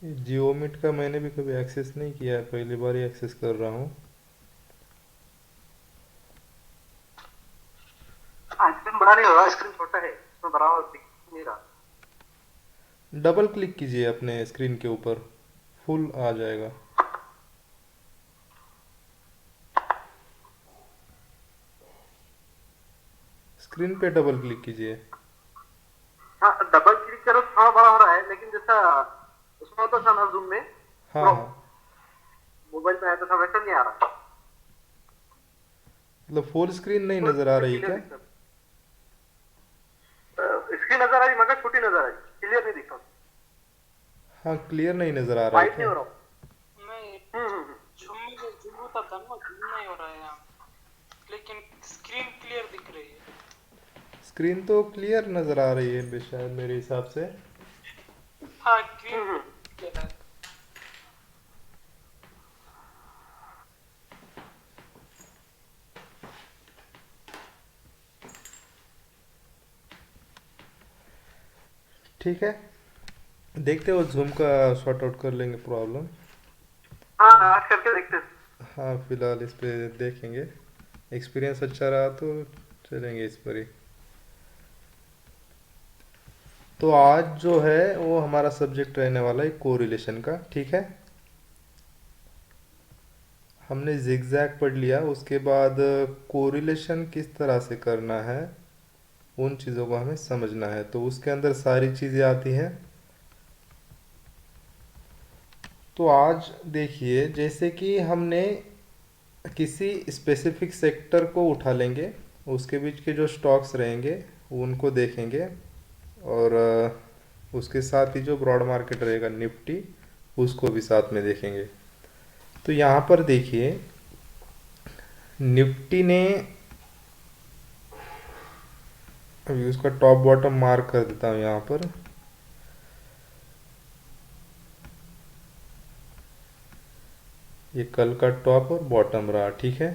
जियो meet का मैंने भी कभी एक्सेस नहीं किया है, पहली बार ही एक्सेस कर रहा हूँ। हाँ, स्क्रीन बड़ा नहीं हो रहा, स्क्रीन छोटा है, इसमें बराबर दिख नहीं रहा। डबल क्लिक कीजिए अपने स्क्रीन के ऊपर, फुल आ जाएगा। स्क्रीन पे डबल क्लिक कीजिए। हाँ, डबल क्लिक करो तो थोड़ा बड़ा हो रहा है, लेकिन जैसा उसमें होता था ना जूम में, हाँ प्रो हाँ। मोबाइल में आता था वैसा नहीं आ रहा। मतलब फुल स्क्रीन नहीं फुल नज़र आ रही क्लियर क्या? दिखता था। इसकी नजर आ रही मगर छोटी नजर आ रही, क्लियर नहीं दिखता, हाँ, क्लियर नहीं नज़र आ रहा है वाइट नहीं क्या? हो रहा। नहीं, हम्म। झूम होता था ना, झूम नहीं हो रहा है यहाँ, लेकिन स्क्रीन क्लियर दिख रही है। स्क्रीन तो क्लियर नज़र आ रही है शायद मेरे हिसाब से। हाँ, स्क्रीन हम्म। क्लियर है। ठीक है, देखते हो जूम का सॉर्ट आउट कर लेंगे प्रॉब्लम। हाँ, आज करके देखते हैं। हाँ, फिलहाल इस पे देखेंगे, एक्सपीरियंस अच्छा रहा तो चलेंगे इस पर ही। तो आज जो है वो हमारा सब्जेक्ट रहने वाला है कोरिलेशन का, ठीक है। हमने जिगजैग पढ़ लिया, उसके बाद कोरिलेशन किस तरह से करना है उन चीज़ों को हमें समझना है, तो उसके अंदर सारी चीज़ें आती हैं। तो आज देखिए, जैसे कि हमने किसी स्पेसिफिक सेक्टर को उठा लेंगे, उसके बीच के जो स्टॉक्स रहेंगे उनको देखेंगे, और उसके साथ ही जो ब्रॉड मार्केट रहेगा निफ्टी, उसको भी साथ में देखेंगे। तो यहाँ पर देखिए, निफ्टी ने, अभी उसका टॉप बॉटम मार्क कर देता हूँ यहाँ पर। ये कल का टॉप और बॉटम रहा, ठीक है।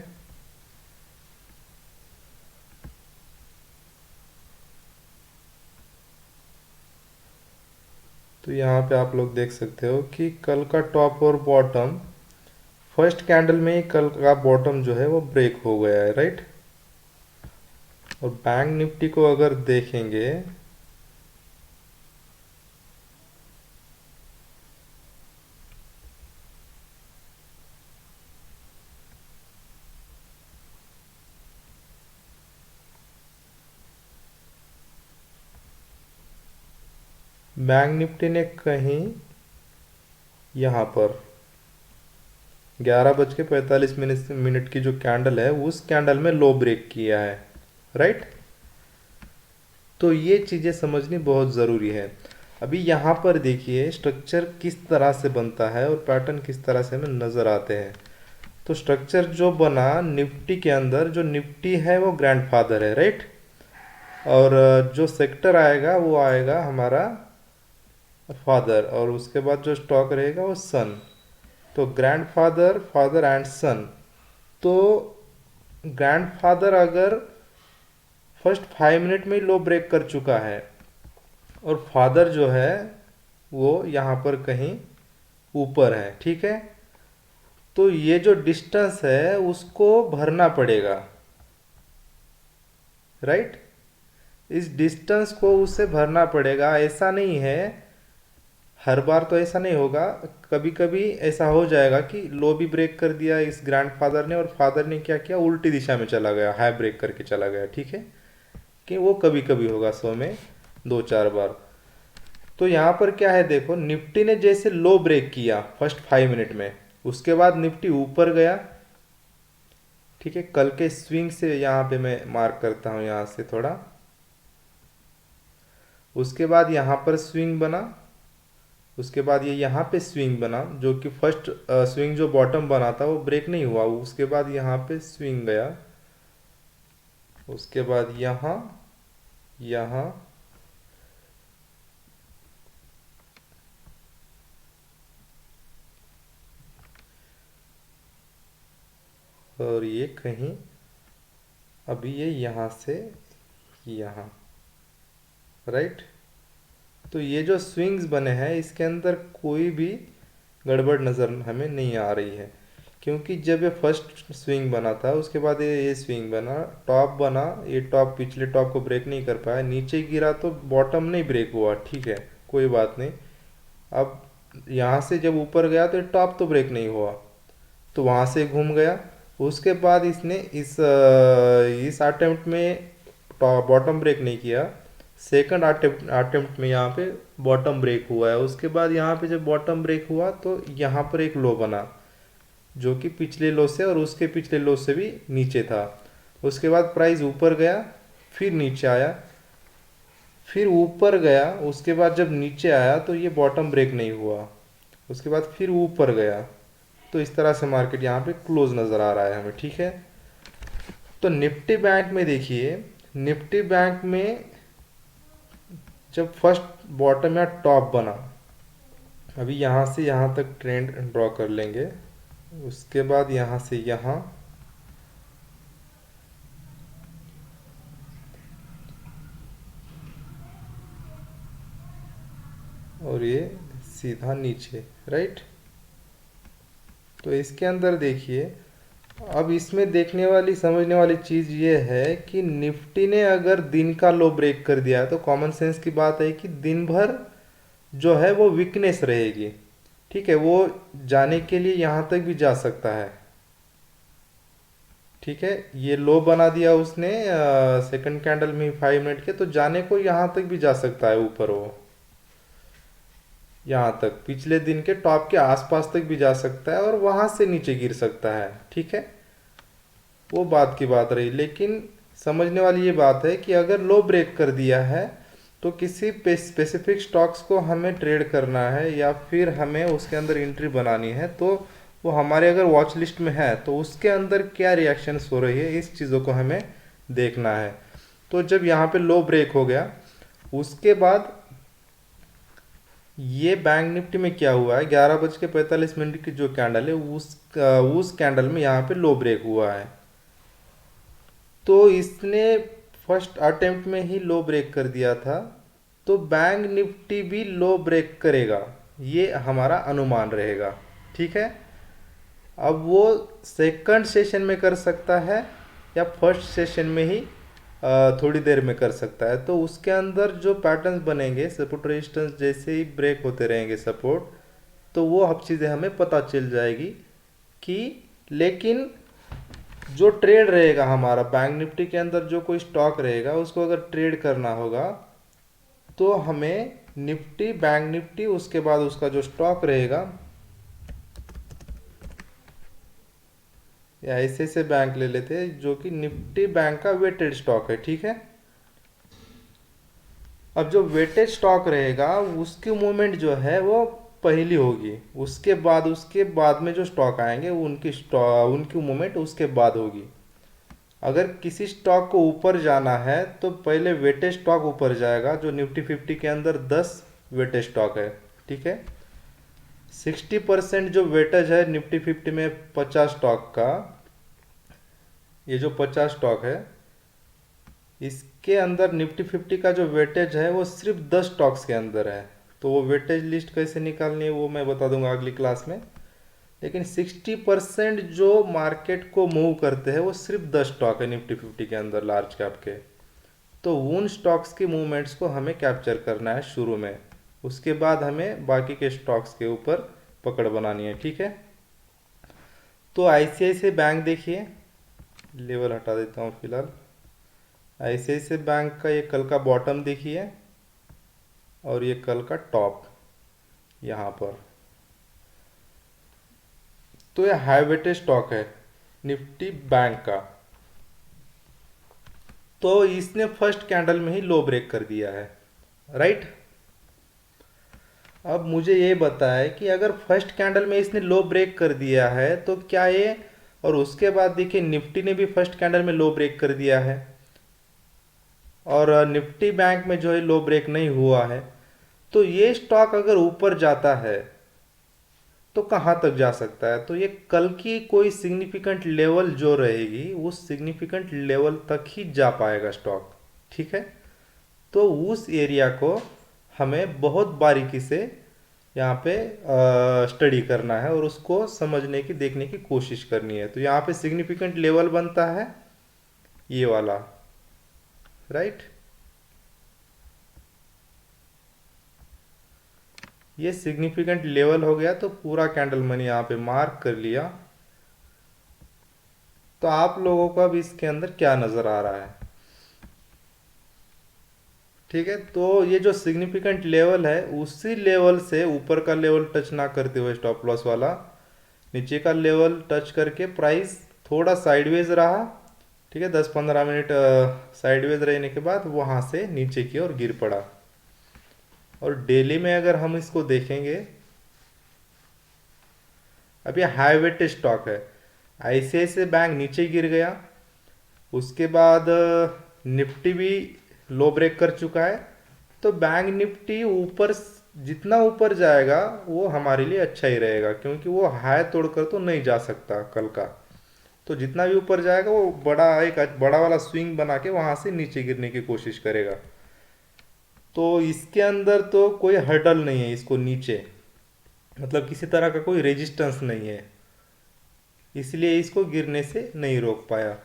तो यहाँ पे आप लोग देख सकते हो कि कल का टॉप और बॉटम, फर्स्ट कैंडल में ही कल का बॉटम जो है वो ब्रेक हो गया है, राइट। और बैंक निफ्टी को अगर देखेंगे, बैंक निफ्टी ने कहीं यहाँ पर 11:45 की जो कैंडल है उस कैंडल में लो ब्रेक किया है, राइट। तो ये चीज़ें समझनी बहुत ज़रूरी है। अभी यहाँ पर देखिए स्ट्रक्चर किस तरह से बनता है और पैटर्न किस तरह से हमें नज़र आते हैं। तो स्ट्रक्चर जो बना निफ्टी के अंदर, जो निफ्टी है वो ग्रैंडफादर है, राइट। और जो सेक्टर आएगा वो आएगा हमारा फादर, और उसके बाद जो स्टॉक रहेगा वो सन। तो ग्रैंडफादर, फादर एंड सन। तो ग्रैंडफादर अगर फर्स्ट 5 मिनट में ही लो ब्रेक कर चुका है, और फादर जो है वो यहाँ पर कहीं ऊपर है, ठीक है। तो ये जो डिस्टेंस है उसको भरना पड़ेगा, राइट। इस डिस्टेंस को उसे भरना पड़ेगा, ऐसा नहीं है हर बार तो ऐसा नहीं होगा। कभी कभी ऐसा हो जाएगा कि लो भी ब्रेक कर दिया इस ग्रैंडफादर ने, और फादर ने क्या किया, उल्टी दिशा में चला गया, हाई ब्रेक करके चला गया, ठीक है। कि वो कभी कभी होगा 100 में 2-4 बार। तो यहाँ पर क्या है, देखो निफ्टी ने जैसे लो ब्रेक किया फर्स्ट 5 मिनट में, उसके बाद निफ्टी ऊपर गया, ठीक है। कल के स्विंग से यहाँ पे मैं मार्क करता हूँ यहाँ से थोड़ा, उसके बाद यहाँ पर स्विंग बना, उसके बाद ये यहाँ पे स्विंग बना, जो कि फर्स्ट स्विंग जो बॉटम बना था वो ब्रेक नहीं हुआ, उसके बाद यहाँ पे स्विंग गया, उसके बाद यहाँ, यहाँ, और ये कहीं, अभी ये यहाँ से यहाँ, राइट। तो ये जो स्विंग्स बने हैं इसके अंदर कोई भी गड़बड़ नज़र हमें नहीं आ रही है, क्योंकि जब ये फर्स्ट स्विंग बना था उसके बाद ये स्विंग बना, टॉप बना, ये टॉप पिछले टॉप को ब्रेक नहीं कर पाया, नीचे गिरा तो बॉटम नहीं ब्रेक हुआ, ठीक है कोई बात नहीं। अब यहाँ से जब ऊपर गया तो टॉप तो ब्रेक नहीं हुआ, तो वहाँ से घूम गया। उसके बाद इसने इस अटेम्प्ट में बॉटम ब्रेक नहीं किया, सेकंड अटेम्प्ट में यहाँ पे बॉटम ब्रेक हुआ है। उसके बाद यहाँ पे जब बॉटम ब्रेक हुआ तो यहाँ पर एक लो बना जो कि पिछले लो से और उसके पिछले लो से भी नीचे था। उसके बाद प्राइस ऊपर गया, फिर नीचे आया, फिर ऊपर गया, उसके बाद जब नीचे आया तो ये बॉटम ब्रेक नहीं हुआ, उसके बाद फिर ऊपर गया। तो इस तरह से मार्केट यहाँ पे क्लोज नज़र आ रहा है हमें, ठीक है। तो निफ्टी बैंक में देखिए, निफ्टी बैंक में जब फर्स्ट बॉटम या टॉप बना, अभी यहाँ से यहाँ तक ट्रेंड ड्रॉ कर लेंगे, उसके बाद यहाँ से यहाँ, और ये सीधा नीचे, राइट। तो इसके अंदर देखिए, अब इसमें देखने वाली समझने वाली चीज़ ये है कि निफ्टी ने अगर दिन का लो ब्रेक कर दिया है तो कॉमन सेंस की बात है कि दिन भर जो है वो वीकनेस रहेगी, ठीक है। वो जाने के लिए यहाँ तक भी जा सकता है, ठीक है। ये लो बना दिया उसने सेकंड कैंडल में 5 मिनट के, तो जाने को यहाँ तक भी जा सकता है ऊपर, वो यहाँ तक पिछले दिन के टॉप के आसपास तक भी जा सकता है और वहां से नीचे गिर सकता है, ठीक है। वो बात की बात रही, लेकिन समझने वाली ये बात है कि अगर लो ब्रेक कर दिया है तो किसी स्पेसिफिक स्टॉक्स को हमें ट्रेड करना है या फिर हमें उसके अंदर एंट्री बनानी है, तो वो हमारे अगर वॉच लिस्ट में है तो उसके अंदर क्या रिएक्शंस हो रही है, इस चीज़ों को हमें देखना है। तो जब यहाँ पे लो ब्रेक हो गया, उसके बाद ये बैंक निफ्टी में क्या हुआ है, 11:45 की जो कैंडल है उस कैंडल में यहाँ पे लो ब्रेक हुआ है। तो इसने फर्स्ट अटेम्प्ट में ही लो ब्रेक कर दिया था, तो बैंक निफ्टी भी लो ब्रेक करेगा, ये हमारा अनुमान रहेगा, ठीक है। अब वो सेकंड सेशन में कर सकता है या फर्स्ट सेशन में ही थोड़ी देर में कर सकता है। तो उसके अंदर जो पैटर्न्स बनेंगे, सपोर्ट रेजिस्टेंस जैसे ही ब्रेक होते रहेंगे सपोर्ट, तो वो अब चीज़ें हमें पता चल जाएगी कि, लेकिन जो ट्रेड रहेगा हमारा बैंक निफ्टी के अंदर, जो कोई स्टॉक रहेगा उसको अगर ट्रेड करना होगा तो हमें निफ्टी, बैंक निफ्टी, उसके बाद उसका जो स्टॉक रहेगा, या ऐसे बैंक ले लेते हैं जो कि निफ्टी बैंक का वेटेड स्टॉक है, ठीक है। अब जो वेटेड स्टॉक रहेगा उसकी मूवमेंट जो है वो पहली होगी, उसके बाद में जो स्टॉक आएंगे उनकी मूवमेंट उसके बाद होगी। अगर किसी स्टॉक को ऊपर जाना है तो पहले वेटेड स्टॉक ऊपर जाएगा, जो निफ्टी 50 के अंदर 10 वेटेड स्टॉक है, ठीक है। 60% जो वेटेज है निफ्टी 50 में 50 स्टॉक का, ये जो 50 स्टॉक है इसके अंदर निफ्टी 50 का जो वेटेज है वो सिर्फ 10 स्टॉक्स के अंदर है। तो वो वेटेज लिस्ट कैसे निकालनी है वो मैं बता दूंगा अगली क्लास में, लेकिन 60% जो मार्केट को मूव करते हैं वो सिर्फ 10 स्टॉक है निफ्टी 50 के अंदर लार्ज कैप के। तो उन स्टॉक्स की मूवमेंट्स को हमें कैप्चर करना है शुरू में, उसके बाद हमें बाकी के स्टॉक्स के ऊपर पकड़ बनानी है, ठीक है। तो आईसीआईसीआई बैंक देखिए, लेवल हटा देता हूँ फिलहाल। आईसीआईसीआई बैंक का ये कल का बॉटम देखिए और ये कल का टॉप यहाँ पर, तो ये हाई वेटेज स्टॉक है निफ्टी बैंक का। तो इसने फर्स्ट कैंडल में ही लो ब्रेक कर दिया है, राइट। अब मुझे ये बताए कि अगर फर्स्ट कैंडल में इसने लो ब्रेक कर दिया है तो क्या ये, और उसके बाद देखिए निफ्टी ने भी फर्स्ट कैंडल में लो ब्रेक कर दिया है और निफ्टी बैंक में जो है लो ब्रेक नहीं हुआ है, तो ये स्टॉक अगर ऊपर जाता है तो कहाँ तक जा सकता है, तो ये कल की कोई सिग्निफिकेंट लेवल जो रहेगी उस सिग्निफिकेंट लेवल तक ही जा पाएगा स्टॉक, ठीक है। तो उस एरिया को हमें बहुत बारीकी से यहाँ पे स्टडी करना है और उसको समझने की देखने की कोशिश करनी है। तो यहाँ पे सिग्निफिकेंट लेवल बनता है ये वाला, राइट। ये सिग्निफिकेंट लेवल हो गया, तो पूरा कैंडल मैंने यहाँ पे मार्क कर लिया। तो आप लोगों को अब इसके अंदर क्या नज़र आ रहा है? ठीक है, तो ये जो सिग्निफिकेंट लेवल है उसी लेवल से ऊपर का लेवल टच ना करते हुए स्टॉप लॉस वाला नीचे का लेवल टच करके प्राइस थोड़ा साइडवेज रहा। ठीक है, 10-15 मिनट साइडवेज रहने के बाद वहाँ से नीचे की ओर गिर पड़ा। और डेली में अगर हम इसको देखेंगे, अब ये हाई वेट स्टॉक है, आईसीआईसीआई बैंक नीचे गिर गया, उसके बाद निफ्टी भी लो ब्रेक कर चुका है। तो बैंक निफ्टी ऊपर जितना ऊपर जाएगा वो हमारे लिए अच्छा ही रहेगा, क्योंकि वो हाई तोड़कर तो नहीं जा सकता कल का। तो जितना भी ऊपर जाएगा वो एक बड़ा वाला स्विंग बना के वहां से नीचे गिरने की कोशिश करेगा। तो इसके अंदर तो कोई हर्डल नहीं है इसको नीचे, मतलब किसी तरह का कोई रेजिस्टेंस नहीं है, इसलिए इसको गिरने से नहीं रोक पाया।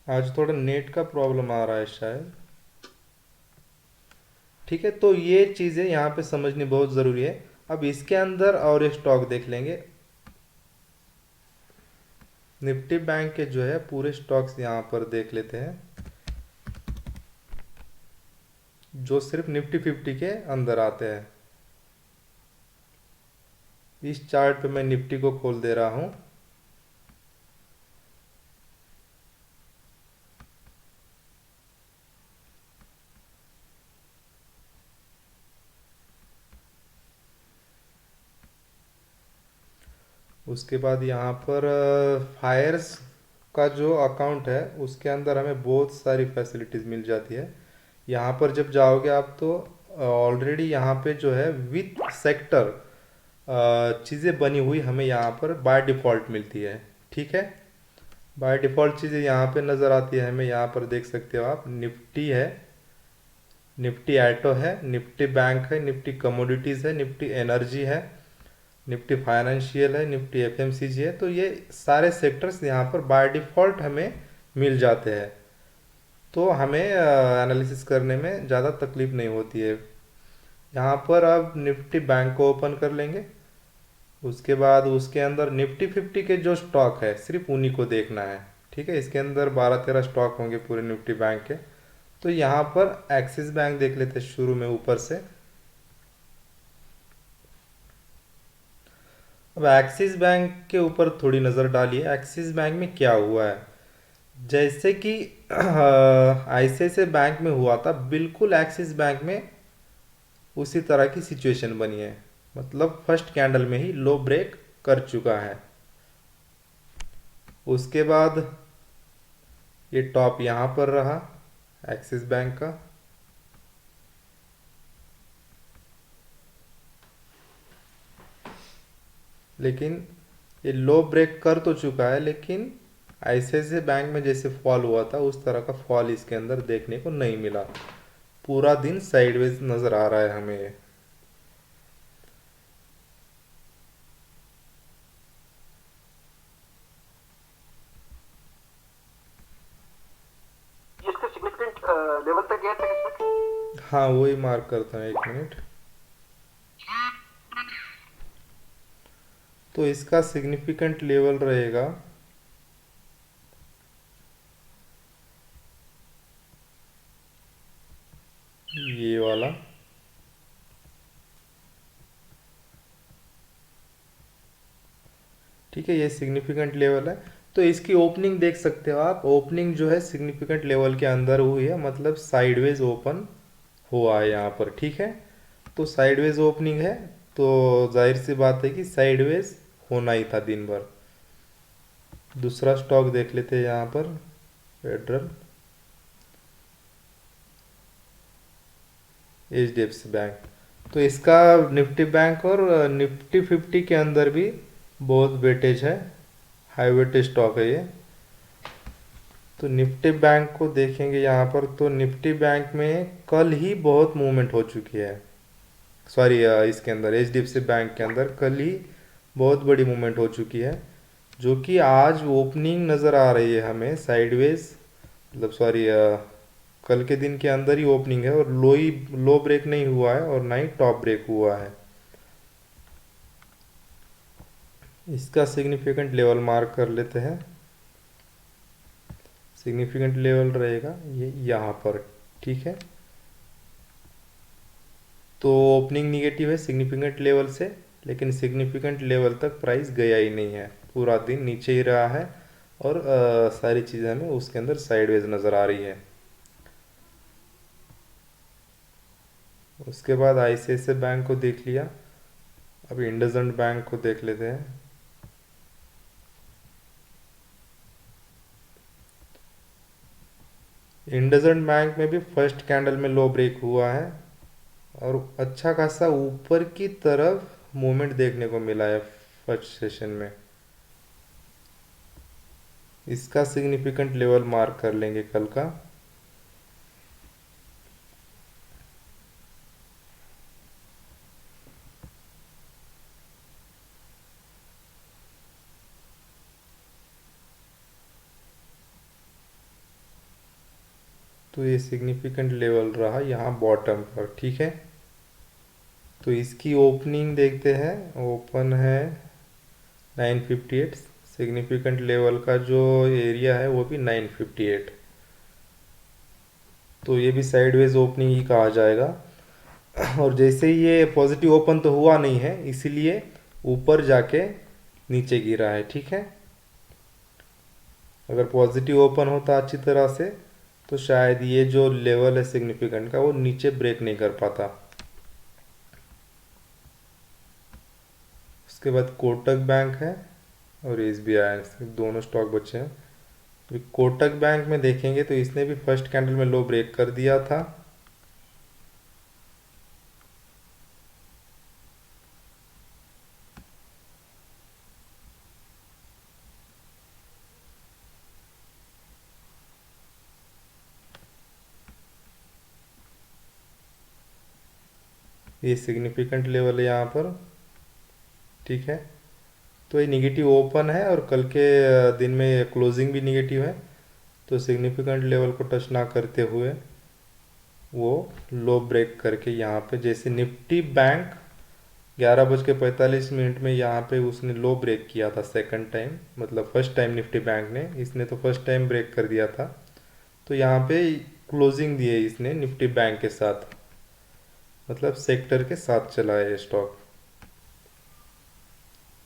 आज थोड़ा नेट का प्रॉब्लम आ रहा है शायद। ठीक है, तो ये चीज़ें यहाँ पे समझनी बहुत ज़रूरी है। अब इसके अंदर और एक स्टॉक देख लेंगे, निफ्टी बैंक के जो है पूरे स्टॉक्स यहाँ पर देख लेते हैं, जो सिर्फ निफ्टी 50 के अंदर आते हैं। इस चार्ट पे मैं निफ्टी को खोल दे रहा हूँ। उसके बाद यहाँ पर फायर्स का जो अकाउंट है उसके अंदर हमें बहुत सारी फैसिलिटीज़ मिल जाती है। यहाँ पर जब जाओगे आप तो ऑलरेडी यहाँ पे जो है विथ सेक्टर चीज़ें बनी हुई हमें यहाँ पर बाय डिफ़ॉल्ट मिलती है। ठीक है, बाय डिफ़ॉल्ट चीज़ें यहाँ पे नज़र आती है हमें। यहाँ पर देख सकते हो आप, निफ्टी है, निफ्टी एटो है, निफ्टी बैंक है, निफ्टी कमोडिटीज़ है, निफ्टी एनर्जी है, निफ्टी फाइनेंशियल है, निफ्टी एफएमसीजी है। तो ये सारे सेक्टर्स यहाँ पर बाय डिफ़ॉल्ट हमें मिल जाते हैं, तो हमें एनालिसिस करने में ज़्यादा तकलीफ नहीं होती है। यहाँ पर अब निफ्टी बैंक को ओपन कर लेंगे, उसके बाद उसके अंदर निफ्टी 50 के जो स्टॉक है सिर्फ उन्हीं को देखना है। ठीक है, इसके अंदर 12-13 स्टॉक होंगे पूरे निफ्टी बैंक के। तो यहाँ पर एक्सिस बैंक देख लेते हैं शुरू में ऊपर से। अब एक्सिस बैंक के ऊपर थोड़ी नज़र डालिए, एक्सिस बैंक में क्या हुआ है। जैसे कि आईसीआईसीआई बैंक में हुआ था, बिल्कुल एक्सिस बैंक में उसी तरह की सिचुएशन बनी है, मतलब फर्स्ट कैंडल में ही लो ब्रेक कर चुका है। उसके बाद ये टॉप यहाँ पर रहा एक्सिस बैंक का, लेकिन ये लो ब्रेक कर तो चुका है, लेकिन आईसीआईसीआई बैंक में जैसे फॉल हुआ था उस तरह का फॉल इसके अंदर देखने को नहीं मिला। पूरा दिन साइडवेज नज़र आ रहा है हमें। इसका सिग्निफिकेंट लेवल तक गया था किसका? हाँ, वही मार्क करता है, 1 मिनट। तो इसका सिग्निफिकेंट लेवल रहेगा ये वाला। ठीक है, ये सिग्निफिकेंट लेवल है। तो इसकी ओपनिंग देख सकते हो आप, ओपनिंग जो है सिग्निफिकेंट लेवल के अंदर हुई है, मतलब साइडवेज ओपन हुआ है यहाँ पर। ठीक है, तो साइडवेज ओपनिंग है, तो जाहिर सी बात है कि साइडवेज होना ही था दिन भर। दूसरा स्टॉक देख लेते हैं यहाँ पर, फेडरल, एचडीएफसी बैंक। तो इसका निफ्टी बैंक और निफ्टी 50 के अंदर भी बहुत वेटेज है हाई वेटेज स्टॉक है ये। तो निफ्टी बैंक को देखेंगे यहाँ पर, तो निफ्टी बैंक में कल ही बहुत मूवमेंट हो चुकी है। सॉरी, इसके अंदर एचडीएफसी बैंक के अंदर कल ही बहुत बड़ी मूवमेंट हो चुकी है, जो कि आज ओपनिंग नज़र आ रही है हमें साइडवेज, मतलब सॉरी, कल के दिन के अंदर ही ओपनिंग है, और लो ब्रेक नहीं हुआ है और ना ही टॉप ब्रेक हुआ है। इसका सिग्निफिकेंट लेवल मार्क कर लेते हैं। सिग्निफिकेंट लेवल रहेगा ये यहाँ पर, ठीक है। तो ओपनिंग निगेटिव है सिग्निफिकेंट लेवल से, लेकिन सिग्निफिकेंट लेवल तक प्राइस गया ही नहीं है, पूरा दिन नीचे ही रहा है, और सारी चीज़ें हमें उसके अंदर साइडवेज नज़र आ रही है। उसके बाद आईसीआईसीआई बैंक को देख लिया, अभी इंडसइंड बैंक को देख लेते हैं। इंडसइंड बैंक में भी फर्स्ट कैंडल में लो ब्रेक हुआ है, और अच्छा खासा ऊपर की तरफ मूवमेंट देखने को मिला है फर्स्ट सेशन में। इसका सिग्निफिकेंट लेवल मार्क कर लेंगे कल का। तो ये सिग्निफिकेंट लेवल रहा यहाँ बॉटम पर, ठीक है। तो इसकी ओपनिंग देखते हैं, ओपन है 958, सिग्निफिकेंट लेवल का जो एरिया है वो भी 958, तो ये भी साइडवेज ओपनिंग ही कहा जाएगा। और जैसे ही ये पॉजिटिव ओपन तो हुआ नहीं है, इसीलिए ऊपर जाके नीचे गिरा है, ठीक है। अगर पॉजिटिव ओपन होता अच्छी तरह से, तो शायद ये जो लेवल है सिग्निफिकेंट का वो नीचे ब्रेक नहीं कर पाता। उसके बाद कोटक बैंक है और एसबीआई, दोनों स्टॉक बचे हैं। अभी कोटक बैंक में देखेंगे तो इसने भी फर्स्ट कैंडल में लो ब्रेक कर दिया था, ये सिग्निफिकेंट लेवल है यहाँ पर, ठीक है। तो ये निगेटिव ओपन है और कल के दिन में क्लोजिंग भी निगेटिव है, तो सिग्निफिकेंट लेवल को टच ना करते हुए वो लो ब्रेक करके यहाँ पे, जैसे निफ्टी बैंक 11:45 में यहाँ पे उसने लो ब्रेक किया था सेकंड टाइम, मतलब फर्स्ट टाइम निफ्टी बैंक ने, इसने तो फर्स्ट टाइम ब्रेक कर दिया था, तो यहाँ पे क्लोजिंग दी है इसने निफ्टी बैंक के साथ, मतलब सेक्टर के साथ चला है ये स्टॉक।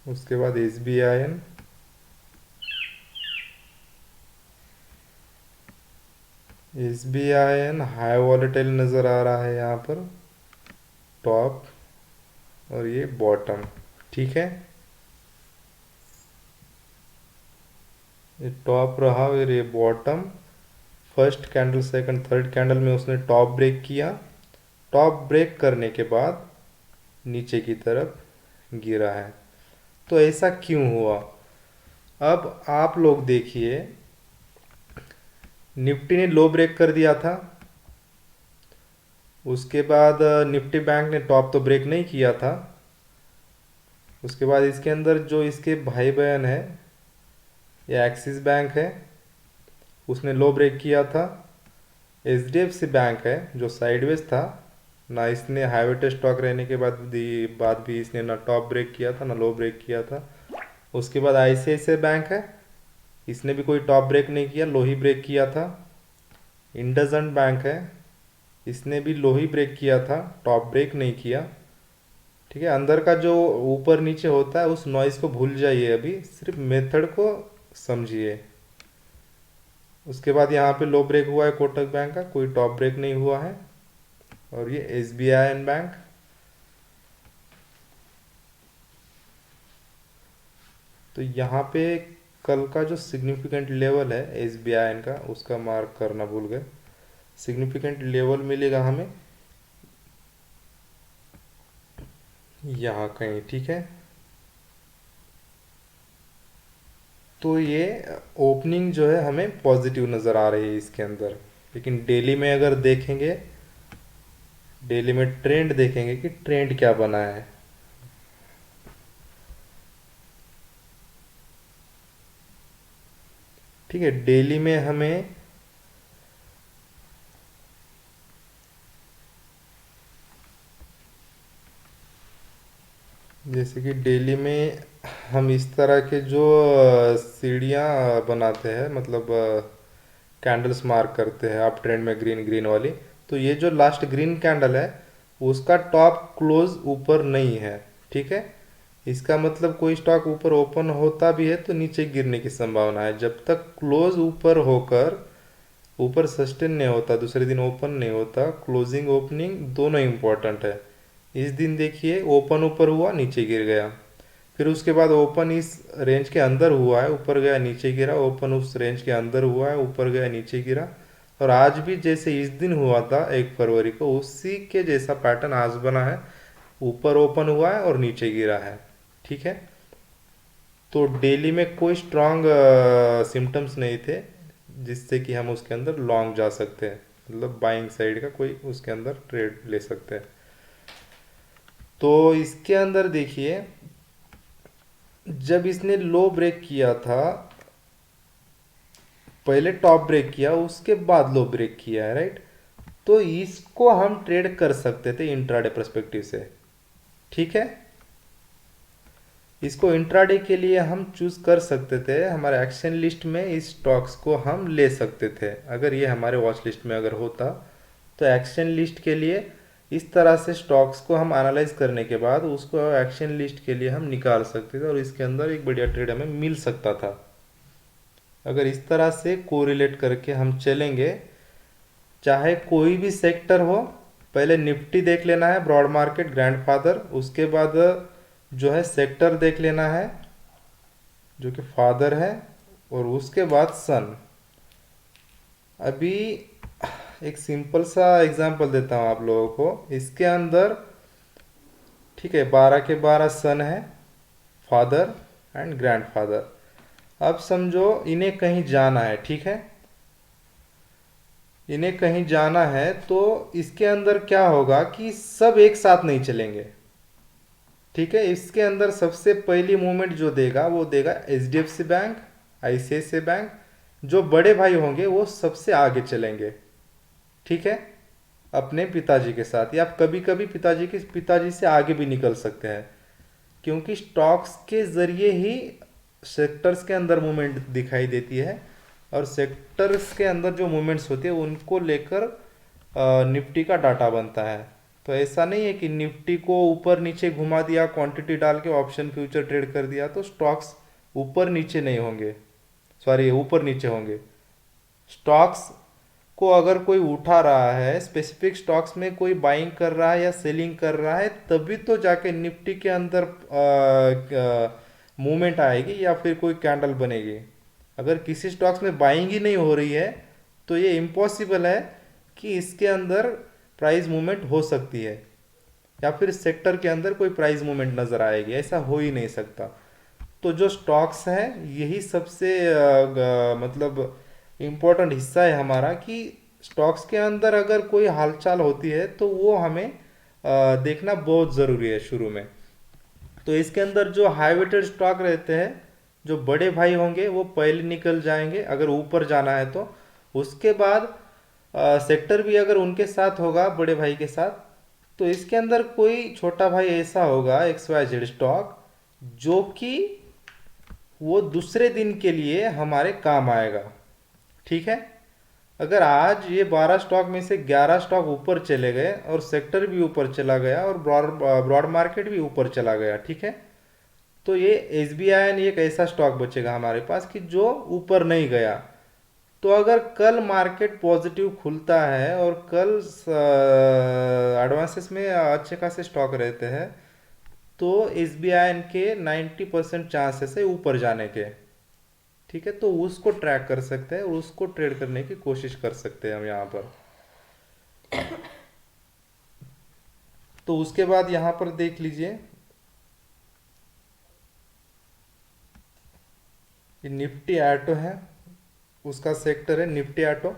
उसके बाद एसबीआईएन हाई वॉलेटाइल नज़र आ रहा है यहाँ पर, टॉप और ये बॉटम, ठीक है। ये टॉप रहा और ये bottom. First candle second third candle में उसने टॉप ब्रेक किया, टॉप ब्रेक करने के बाद नीचे की तरफ गिरा है। तो ऐसा क्यों हुआ? अब आप लोग देखिए, निफ्टी ने लो ब्रेक कर दिया था, उसके बाद निफ्टी बैंक ने टॉप तो ब्रेक नहीं किया था, उसके बाद इसके अंदर जो इसके भाई बहन है, ये एक्सिस बैंक है, उसने लो ब्रेक किया था। एचडीएफसी बैंक है जो साइडवेज था, ना इसने हाईवेटेज स्टॉक रहने के बाद भी इसने ना टॉप ब्रेक किया था ना लो ब्रेक किया था। उसके बाद आईसीआईसीआई बैंक है, इसने भी कोई टॉप ब्रेक नहीं किया, लो ही ब्रेक किया था। इंडसइंड बैंक है, इसने भी लो ही ब्रेक किया था, टॉप ब्रेक नहीं किया, ठीक है। अंदर का जो ऊपर नीचे होता है उस नॉइज़ को भूल जाइए, अभी सिर्फ मेथड को समझिए। उसके बाद यहाँ पे लो ब्रेक हुआ है कोटक बैंक का, कोई टॉप ब्रेक नहीं हुआ है। और ये एसबीआई बैंक, तो यहाँ पे कल का जो सिग्निफिकेंट लेवल है एसबीआई का, उसका मार्क करना भूल गए। सिग्निफिकेंट लेवल मिलेगा हमें यहाँ कहीं, ठीक है। तो ये ओपनिंग जो है हमें पॉजिटिव नज़र आ रही है इसके अंदर, लेकिन डेली में अगर देखेंगे, डेली में ट्रेंड देखेंगे कि ट्रेंड क्या बना है। ठीक है, डेली में हमें जैसे कि डेली में हम इस तरह के जो सीढ़ियाँ बनाते हैं, मतलब कैंडल्स मार्क करते हैं अप ट्रेंड में ग्रीन ग्रीन वाली, तो ये जो लास्ट ग्रीन कैंडल है उसका टॉप क्लोज ऊपर नहीं है। ठीक है, इसका मतलब कोई स्टॉक ऊपर ओपन होता भी है तो नीचे गिरने की संभावना है। जब तक क्लोज ऊपर होकर ऊपर सस्टेन नहीं होता, दूसरे दिन ओपन नहीं होता, क्लोजिंग ओपनिंग दोनों इम्पोर्टेंट है। इस दिन देखिए ओपन ऊपर हुआ, नीचे गिर गया, फिर उसके बाद ओपन इस रेंज के अंदर हुआ है, ऊपर गया नीचे गिरा, ओपन उस रेंज के अंदर हुआ है, ऊपर गया नीचे गिरा। और आज भी जैसे इस दिन हुआ था 1 फरवरी को, उसी के जैसा पैटर्न आज बना है, ऊपर ओपन हुआ है और नीचे गिरा है। ठीक है, तो डेली में कोई स्ट्रांग सिम्टम्स नहीं थे जिससे कि हम उसके अंदर लॉन्ग जा सकते हैं, मतलब बाइंग साइड का कोई उसके अंदर ट्रेड ले सकते हैं। तो इसके अंदर देखिए जब इसने लो ब्रेक किया था, पहले टॉप ब्रेक किया उसके बाद लो ब्रेक किया है, राइट, तो इसको हम ट्रेड कर सकते थे इंट्राडे पर्सपेक्टिव से। ठीक है, इसको इंट्राडे के लिए हम चूज कर सकते थे, हमारे एक्शन लिस्ट में इस स्टॉक्स को हम ले सकते थे। अगर ये हमारे वॉच लिस्ट में अगर होता तो एक्शन लिस्ट के लिए इस तरह से स्टॉक्स को हम एनालाइज करने के बाद उसको एक्शन लिस्ट के लिए हम निकाल सकते थे और इसके अंदर एक बढ़िया ट्रेड हमें मिल सकता था। अगर इस तरह से कोरिलेट करके हम चलेंगे, चाहे कोई भी सेक्टर हो, पहले निफ्टी देख लेना है, ब्रॉड मार्केट ग्रैंडफादर, उसके बाद जो है सेक्टर देख लेना है जो कि फादर है, और उसके बाद सन। अभी एक सिंपल सा एग्जांपल देता हूँ आप लोगों को, इसके अंदर ठीक है 12 के 12 सन है, फादर एंड ग्रैंडफादर। अब समझो इन्हें कहीं जाना है, ठीक है, इन्हें कहीं जाना है, तो इसके अंदर क्या होगा कि सब एक साथ नहीं चलेंगे। ठीक है, इसके अंदर सबसे पहली मूवमेंट जो देगा वो देगा एचडीएफसी बैंक, आईसीआईसीआई बैंक। जो बड़े भाई होंगे वो सबसे आगे चलेंगे। ठीक है, अपने पिताजी के साथ, या कभी कभी पिताजी से आगे भी निकल सकते हैं, क्योंकि स्टॉक्स के जरिए ही सेक्टर्स के अंदर मूवमेंट दिखाई देती है, और सेक्टर्स के अंदर जो मूवमेंट्स होती है उनको लेकर निफ्टी का डाटा बनता है। तो ऐसा नहीं है कि निफ्टी को ऊपर नीचे घुमा दिया, क्वांटिटी डाल के ऑप्शन फ्यूचर ट्रेड कर दिया तो स्टॉक्स ऊपर नीचे नहीं होंगे, सॉरी ऊपर नीचे होंगे। स्टॉक्स को अगर कोई उठा रहा है, स्पेसिफिक स्टॉक्स में कोई बाइंग कर रहा है या सेलिंग कर रहा है, तभी तो जाके निफ्टी के अंदर मूवमेंट आएगी या फिर कोई कैंडल बनेगी। अगर किसी स्टॉक्स में बाइंग ही नहीं हो रही है तो ये इम्पॉसिबल है कि इसके अंदर प्राइस मूवमेंट हो सकती है, या फिर सेक्टर के अंदर कोई प्राइस मूवमेंट नज़र आएगी, ऐसा हो ही नहीं सकता। तो जो स्टॉक्स हैं यही सबसे मतलब इम्पोर्टेंट हिस्सा है हमारा, कि स्टॉक्स के अंदर अगर कोई हालचाल होती है तो वो हमें देखना बहुत ज़रूरी है शुरू में। तो इसके अंदर जो हाई वेटेड स्टॉक रहते हैं, जो बड़े भाई होंगे वो पहले निकल जाएंगे अगर ऊपर जाना है तो। उसके बाद सेक्टर भी अगर उनके साथ होगा, बड़े भाई के साथ, तो इसके अंदर कोई छोटा भाई ऐसा होगा XYZ स्टॉक जो कि वो दूसरे दिन के लिए हमारे काम आएगा। ठीक है, अगर आज ये 12 स्टॉक में से 11 स्टॉक ऊपर चले गए और सेक्टर भी ऊपर चला गया और ब्रॉड मार्केट भी ऊपर चला गया, ठीक है, तो ये SBI एक ऐसा स्टॉक बचेगा हमारे पास कि जो ऊपर नहीं गया। तो अगर कल मार्केट पॉजिटिव खुलता है और कल एडवांसेस में अच्छे खासे स्टॉक रहते हैं, तो SBI के 90% चांसेस है ऊपर जाने के। ठीक है, तो उसको ट्रैक कर सकते हैं और उसको ट्रेड करने की कोशिश कर सकते हैं हम यहाँ पर। तो उसके बाद यहाँ पर देख लीजिए, ये निफ्टी ऑटो है, उसका सेक्टर है Nifty auto,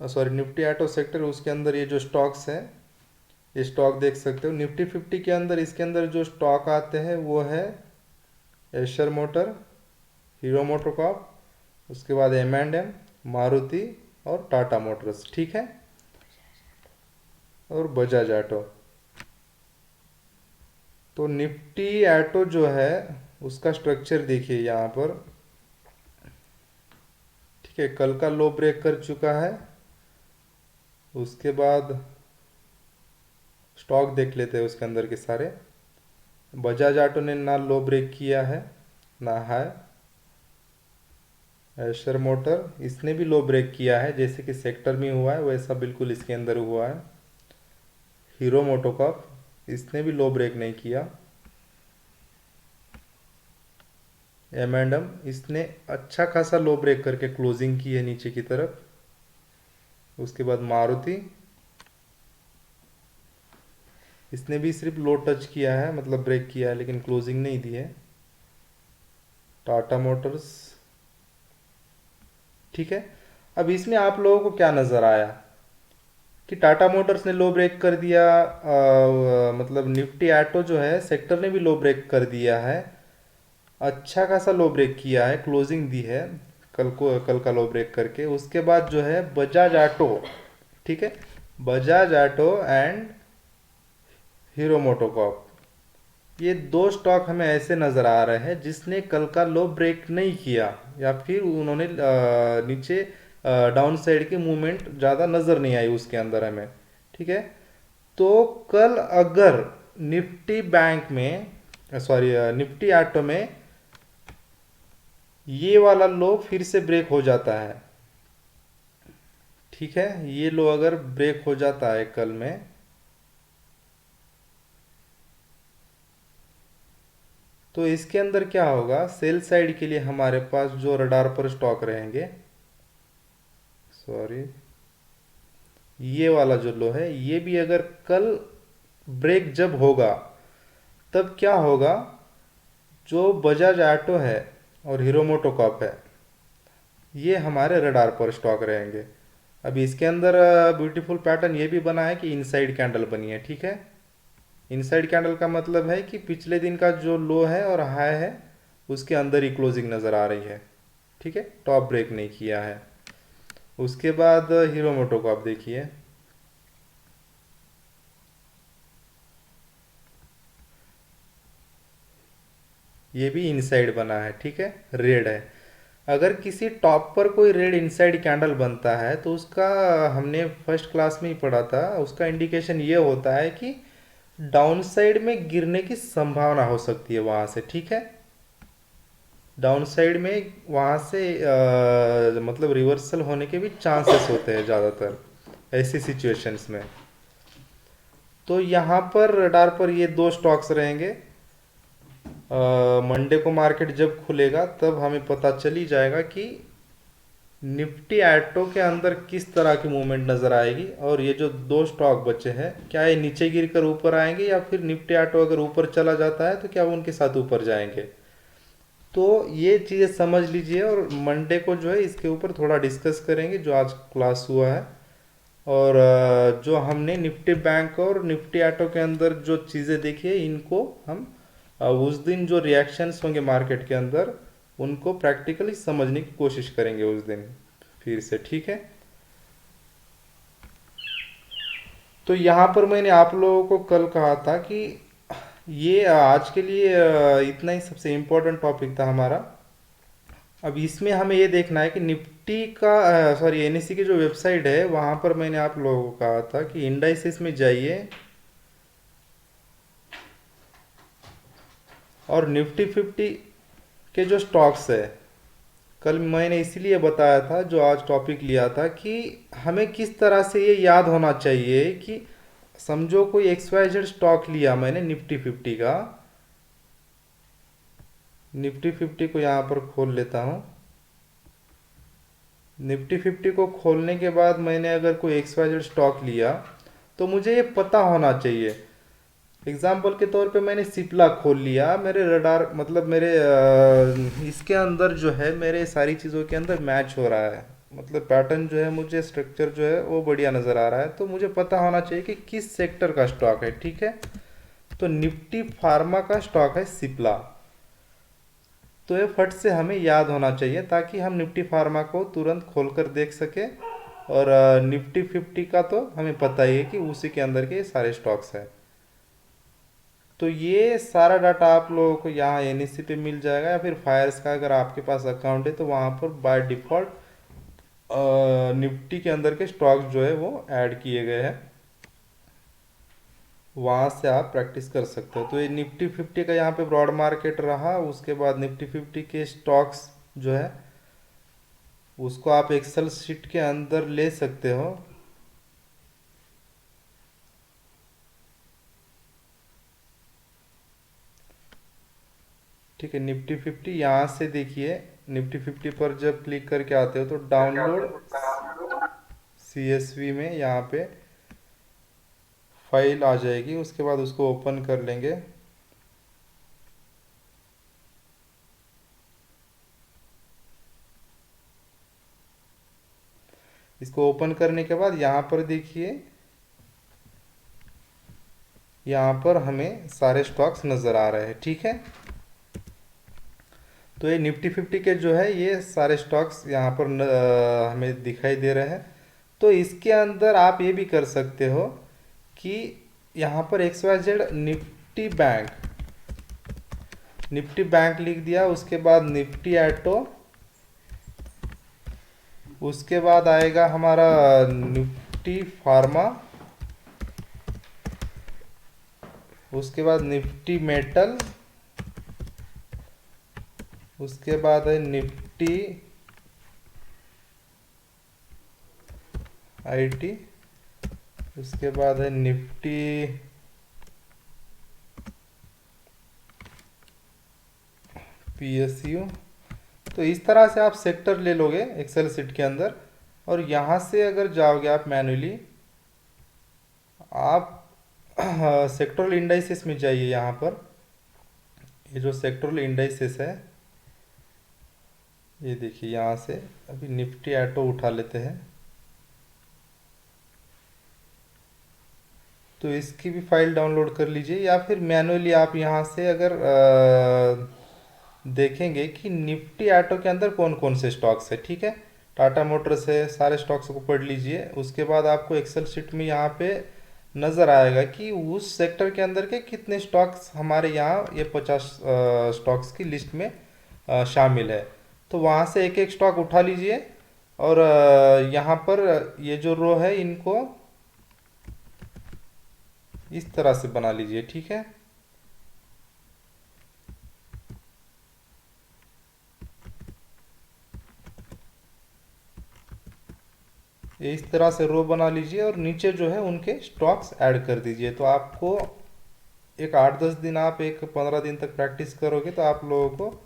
sorry Nifty auto sector, उसके अंदर ये जो स्टॉक्स हैं, ये स्टॉक देख सकते हो। निफ्टी 50 के अंदर, इसके अंदर जो स्टॉक आते हैं वो है एशर मोटर, हीरो मोटोकॉर्प, उसके बाद M&M, मारुति और टाटा मोटर्स, ठीक है, और बजाज ऑटो। तो निफ्टी ऑटो जो है उसका स्ट्रक्चर देखिए यहाँ पर, ठीक है, कल का लो ब्रेक कर चुका है। उसके बाद स्टॉक देख लेते हैं उसके अंदर के सारे। बजाज ऑटो ने ना लो ब्रेक किया है ना हाई। एशर मोटर, इसने भी लो ब्रेक किया है, जैसे कि सेक्टर में हुआ है वैसा बिल्कुल इसके अंदर हुआ है। हीरो मोटोकॉर्प, इसने भी लो ब्रेक नहीं किया। M&M, इसने अच्छा खासा लो ब्रेक करके क्लोजिंग की है नीचे की तरफ। उसके बाद मारुति, इसने भी सिर्फ लो टच किया है, मतलब ब्रेक किया है लेकिन क्लोजिंग नहीं दी है। टाटा मोटर्स, ठीक है। अब इसमें आप लोगों को क्या नज़र आया कि टाटा मोटर्स ने लो ब्रेक कर दिया, मतलब निफ्टी ऑटो जो है सेक्टर ने भी लो ब्रेक कर दिया है, अच्छा खासा लो ब्रेक किया है, क्लोजिंग दी है कल का लो ब्रेक करके। उसके बाद जो है बजाज ऑटो, ठीक है, Bajaj auto and hero MotoCorp, ये दो स्टॉक हमें ऐसे नज़र आ रहे हैं जिसने कल का लो ब्रेक नहीं किया, या फिर उन्होंने नीचे डाउन साइड की मूवमेंट ज़्यादा नज़र नहीं आई उसके अंदर हमें, ठीक है। तो कल अगर निफ्टी बैंक में, सॉरी निफ्टी ऑटो में ये वाला लो फिर से ब्रेक हो जाता है, ठीक है, ये लो अगर ब्रेक हो जाता है कल में, तो इसके अंदर क्या होगा, सेल साइड के लिए हमारे पास जो रडार पर स्टॉक रहेंगे, सॉरी ये वाला जो लो है, ये भी अगर कल ब्रेक जब होगा तब क्या होगा, जो बजाज ऑटो है और हीरो मोटोकॉर्प है ये हमारे रडार पर स्टॉक रहेंगे। अभी इसके अंदर ब्यूटीफुल पैटर्न ये भी बना है कि इनसाइड कैंडल बनी है, ठीक है। इनसाइड कैंडल का मतलब है कि पिछले दिन का जो लो है और हाई है उसके अंदर ही क्लोजिंग नज़र आ रही है, ठीक है, टॉप ब्रेक नहीं किया है। उसके बाद हीरो मोटो को आप देखिए, ये भी इनसाइड बना है, ठीक है, रेड है। अगर किसी टॉप पर कोई रेड इनसाइड कैंडल बनता है तो उसका, हमने फर्स्ट क्लास में ही पढ़ा था, उसका इंडिकेशन ये होता है कि डाउन साइड में गिरने की संभावना हो सकती है वहाँ से, ठीक है, डाउन साइड में वहाँ से मतलब रिवर्सल होने के भी चांसेस होते हैं ज़्यादातर ऐसी सिचुएशंस में। तो यहाँ पर रडार पर ये दो स्टॉक्स रहेंगे। मंडे को मार्केट जब खुलेगा तब हमें पता चल ही जाएगा कि निफ्टी ऑटो के अंदर किस तरह की मूवमेंट नज़र आएगी, और ये जो दो स्टॉक बचे हैं क्या ये नीचे गिरकर ऊपर आएंगे, या फिर निफ्टी ऑटो अगर ऊपर चला जाता है तो क्या वो उनके साथ ऊपर जाएंगे। तो ये चीज़ें समझ लीजिए, और मंडे को जो है इसके ऊपर थोड़ा डिस्कस करेंगे जो आज क्लास हुआ है, और जो हमने निफ्टी बैंक और निफ्टी ऑटो के अंदर जो चीज़ें देखी है इनको हम उस दिन जो रिएक्शंस होंगे मार्केट के अंदर उनको प्रैक्टिकली समझने की कोशिश करेंगे उस दिन फिर से, ठीक है। तो यहाँ पर मैंने आप लोगों को कल कहा था कि ये आज के लिए इतना ही सबसे इम्पोर्टेंट टॉपिक था हमारा। अब इसमें हमें ये देखना है कि निफ्टी का, सॉरी एनएससी की जो वेबसाइट है वहाँ पर मैंने आप लोगों को कहा था कि इंडाइसिस में जाइए और निफ्टी 50 के जो स्टॉक्स है, कल मैंने इसीलिए बताया था जो आज टॉपिक लिया था कि हमें किस तरह से ये याद होना चाहिए कि समझो कोई XYZ स्टॉक लिया मैंने निफ्टी 50 का, निफ्टी 50 को यहाँ पर खोल लेता हूँ। निफ्टी 50 को खोलने के बाद मैंने अगर कोई XYZ स्टॉक लिया तो मुझे ये पता होना चाहिए एग्जाम्पल के तौर पे मैंने सिप्ला खोल लिया, मेरे रडार मतलब मेरे इसके अंदर जो है मेरे सारी चीज़ों के अंदर मैच हो रहा है, मतलब पैटर्न जो है मुझे स्ट्रक्चर जो है वो बढ़िया नज़र आ रहा है, तो मुझे पता होना चाहिए कि किस सेक्टर का स्टॉक है। ठीक है, तो निफ्टी फार्मा का स्टॉक है सिप्ला, तो ये फट से हमें याद होना चाहिए ताकि हम निफ्टी फार्मा को तुरंत खोलकर देख सके। और निफ्टी 50 का तो हमें पता ही है कि उसी के अंदर के ये सारे स्टॉक्स हैं। तो ये सारा डाटा आप लोगों को यहाँ एनईसी पे मिल जाएगा, या फिर फायर्स का अगर आपके पास अकाउंट है तो वहाँ पर बाय डिफ़ॉल्ट निफ्टी के अंदर के स्टॉक्स जो है वो ऐड किए गए हैं, वहाँ से आप प्रैक्टिस कर सकते हो। तो ये निफ्टी 50 का यहाँ पे ब्रॉड मार्केट रहा, उसके बाद निफ्टी 50 के स्टॉक्स जो है उसको आप एक्सेल शीट के अंदर ले सकते हो। ठीक है, निफ्टी 50 यहाँ से देखिए, निफ्टी 50 पर जब क्लिक करके आते हो तो डाउनलोड सीएसवी में यहाँ पे फाइल आ जाएगी, उसके बाद उसको ओपन कर लेंगे। इसको ओपन करने के बाद यहाँ पर देखिए, यहाँ पर हमें सारे स्टॉक्स नज़र आ रहे हैं। ठीक है, तो ये निफ्टी 50 के जो है ये सारे स्टॉक्स यहाँ पर हमें दिखाई दे रहे हैं। तो इसके अंदर आप ये भी कर सकते हो कि यहाँ पर XYZ निफ्टी बैंक लिख दिया, उसके बाद निफ्टी एटो, उसके बाद आएगा हमारा निफ्टी फार्मा, उसके बाद निफ्टी मेटल, उसके बाद है निफ्टी आईटी, उसके बाद है निफ्टी पीएसयू। तो इस तरह से आप सेक्टर ले लोगे एक्सेल शीट के अंदर, और यहाँ से अगर जाओगे आप मैन्युअली, आप सेक्टरल इंडाइसेस में जाइए। यहाँ पर ये जो सेक्टरल इंडाइसेस है ये देखिए, यहाँ से अभी निफ्टी एटो उठा लेते हैं, तो इसकी भी फाइल डाउनलोड कर लीजिए, या फिर मैन्युअली आप यहाँ से अगर देखेंगे कि निफ्टी एटो के अंदर कौन कौन से स्टॉक्स है। ठीक है, टाटा मोटर्स है, सारे स्टॉक्स को पढ़ लीजिए, उसके बाद आपको एक्सेल शीट में यहाँ पे नज़र आएगा कि उस सेक्टर के अंदर के कितने स्टॉक्स हमारे यहाँ ये 50 स्टॉक्स की लिस्ट में शामिल है। तो वहाँ से एक एक स्टॉक उठा लीजिए, और यहाँ पर ये जो रो है इनको इस तरह से बना लीजिए। ठीक है, ये इस तरह से रो बना लीजिए, और नीचे जो है उनके स्टॉक्स ऐड कर दीजिए। तो आपको एक 8-10 दिन, आप एक 15 दिन तक प्रैक्टिस करोगे तो आप लोगों को